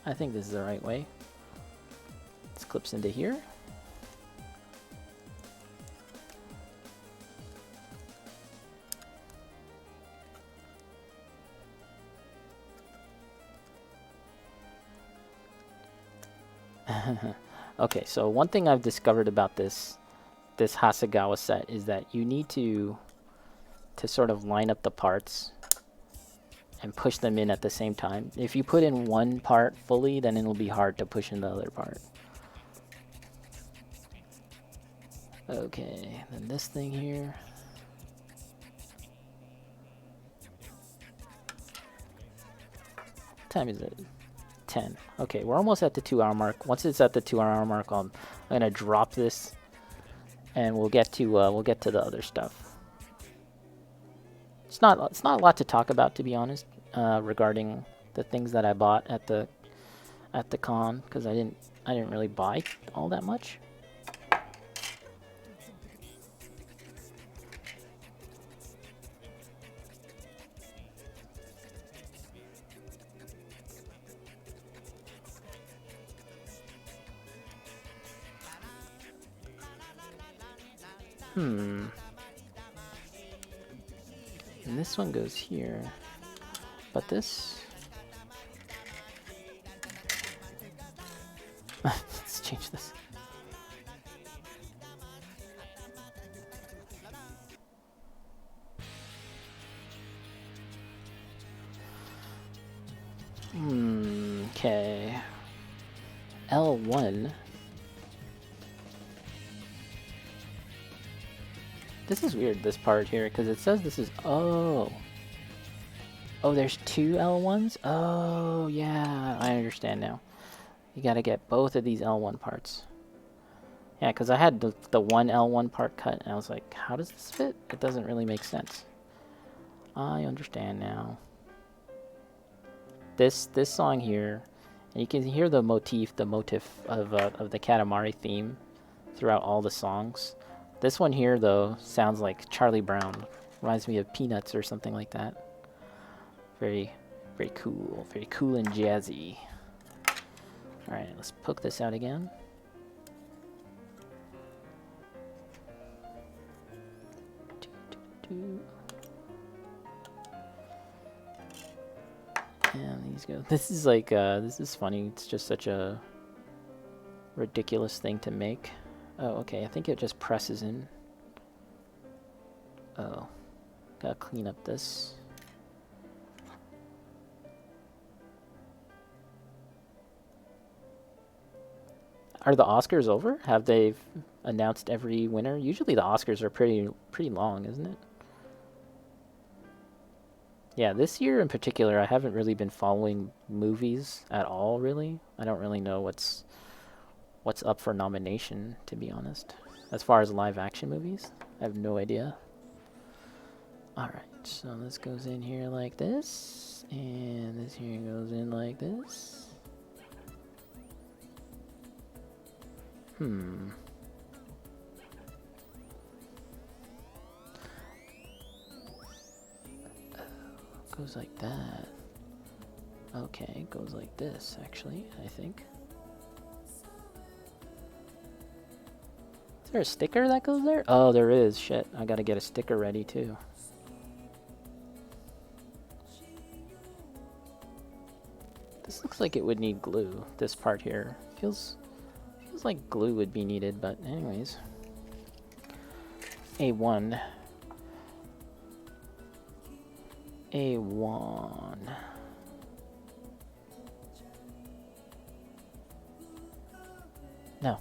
I think this is the right way. This clips into here. Okay, so one thing I've discovered about this Hasegawa set is that you need to sort of line up the parts and push them in at the same time. If you put in one part fully, then it'll be hard to push in the other part. Okay, then this thing here. What time is it? 10. Okay, we're almost at the 2-hour mark. Once it's at the 2-hour mark, I'm gonna drop this, and we'll get to the other stuff. It's not a lot to talk about, to be honest, regarding the things that I bought at the con, because I didn't really buy all that much. And this one goes here. But this... Let's change this. Okay. L1. This is weird, this part here, because it says this is... Oh, there's 2 L1s? Oh, yeah, I understand now. You gotta get both of these L1 parts. Yeah, because I had the one L1 part cut, and I was like, how does this fit? It doesn't really make sense. I understand now. This song here, and you can hear the motif of the Katamari theme throughout all the songs. This one here, though, sounds like Charlie Brown. Reminds me of Peanuts or something like that. Very, very cool. Very cool and jazzy. Alright, let's poke this out again. And these go. This is like, this is funny. It's just such a ridiculous thing to make. Oh, okay. I think it just presses in. Oh. Gotta clean up this. Are the Oscars over? Have they announced every winner? Usually the Oscars are pretty long, isn't it? Yeah, this year in particular, I haven't really been following movies at all, really. I don't really know what's up for nomination, to be honest. As far as live action movies, I have no idea. Alright, so this goes in here like this, and this here goes in like this. Goes like that. Okay, goes like this, actually, I think. Is there a sticker that goes there? Oh, there is. Shit, I gotta get a sticker ready, too. This looks like it would need glue, this part here. Feels like glue would be needed, but anyways. A1. A1. No.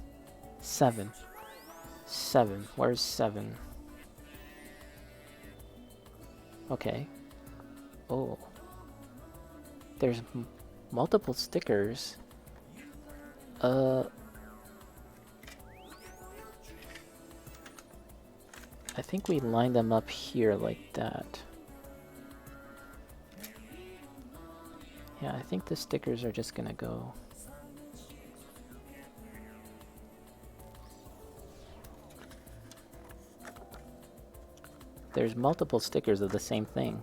7. 7. Where's 7? Okay. Oh. There's multiple stickers. I think we line them up here like that. Yeah, I think the stickers are just gonna go. There's multiple stickers of the same thing.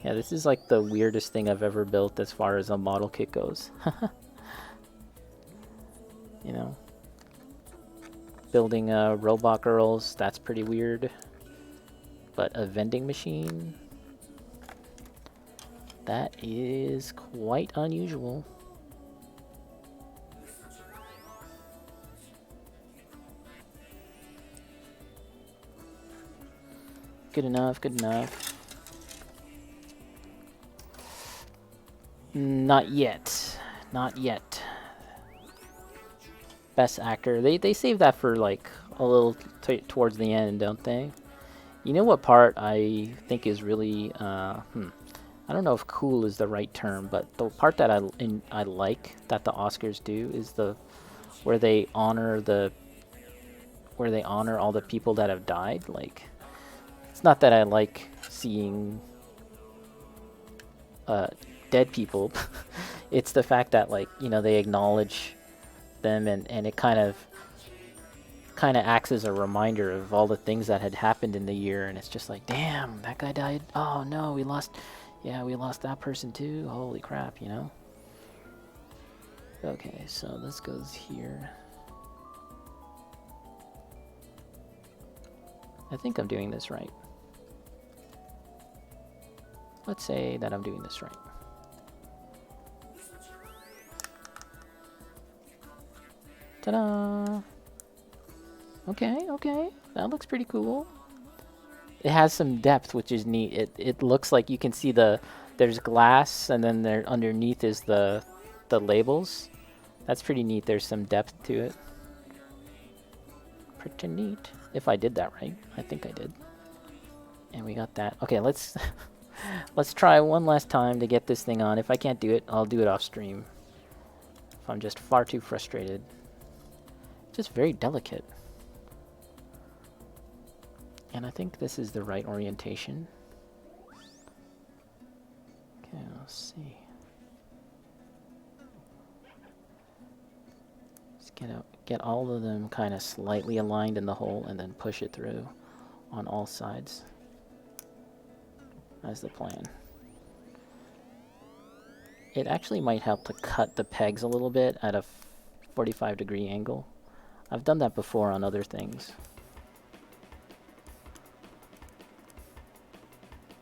Yeah, this is like the weirdest thing I've ever built as far as a model kit goes. You know? Building robot girls, that's pretty weird. But a vending machine? That is quite unusual. Good enough, good enough. Not yet. Not yet. Best actor. They save that for like a little towards the end, don't they? You know what part I think is really I don't know if cool is the right term, but the part that I like that the Oscars do is the where they honor all the people that have died. Like, it's not that I like seeing dead people. It's the fact that, like, you know, they acknowledge them, and it kind of acts as a reminder of all the things that had happened in the year, and it's just like, damn, that guy died. Oh no, we lost that person too. Holy crap, you know? Okay, so this goes here. I think I'm doing this right. Let's say that I'm doing this right. Ta-da! Okay, okay. That looks pretty cool. It has some depth, which is neat. It looks like you can see there's glass, and then there underneath is the labels. That's pretty neat. There's some depth to it. Pretty neat. If I did that right. I think I did. And we got that. Okay, let's let's try one last time to get this thing on. If I can't do it, I'll do it off stream. If I'm just far too frustrated. Just very delicate. And I think this is the right orientation. Okay, let's see. Just get all of them kind of slightly aligned in the hole, and then push it through on all sides. That's the plan. It actually might help to cut the pegs a little bit at a 45-degree angle. I've done that before on other things.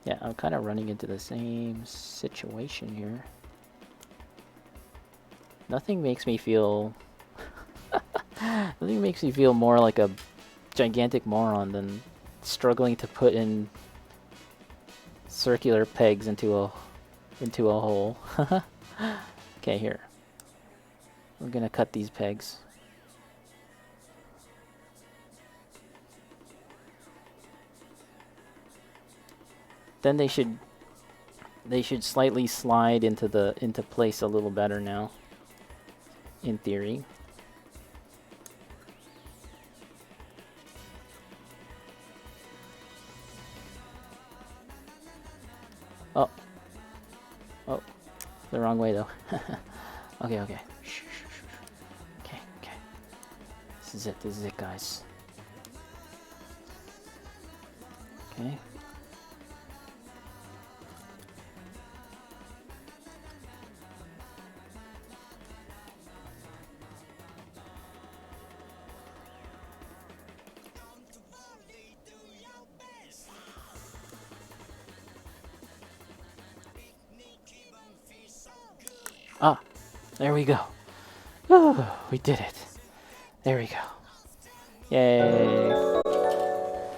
Yeah, I'm kind of running into the same situation here. Nothing makes me feel... Nothing makes me feel more like a gigantic moron than struggling to put in circular pegs into a hole. Okay, here. We're gonna cut these pegs. Then they should slightly slide into place a little better now, in theory. Oh. Oh. The wrong way though. Okay, okay. Shh, shh, shh. Okay, okay. This is it, guys. Okay. Ah, there we go. Woo, we did it. There we go. Yay.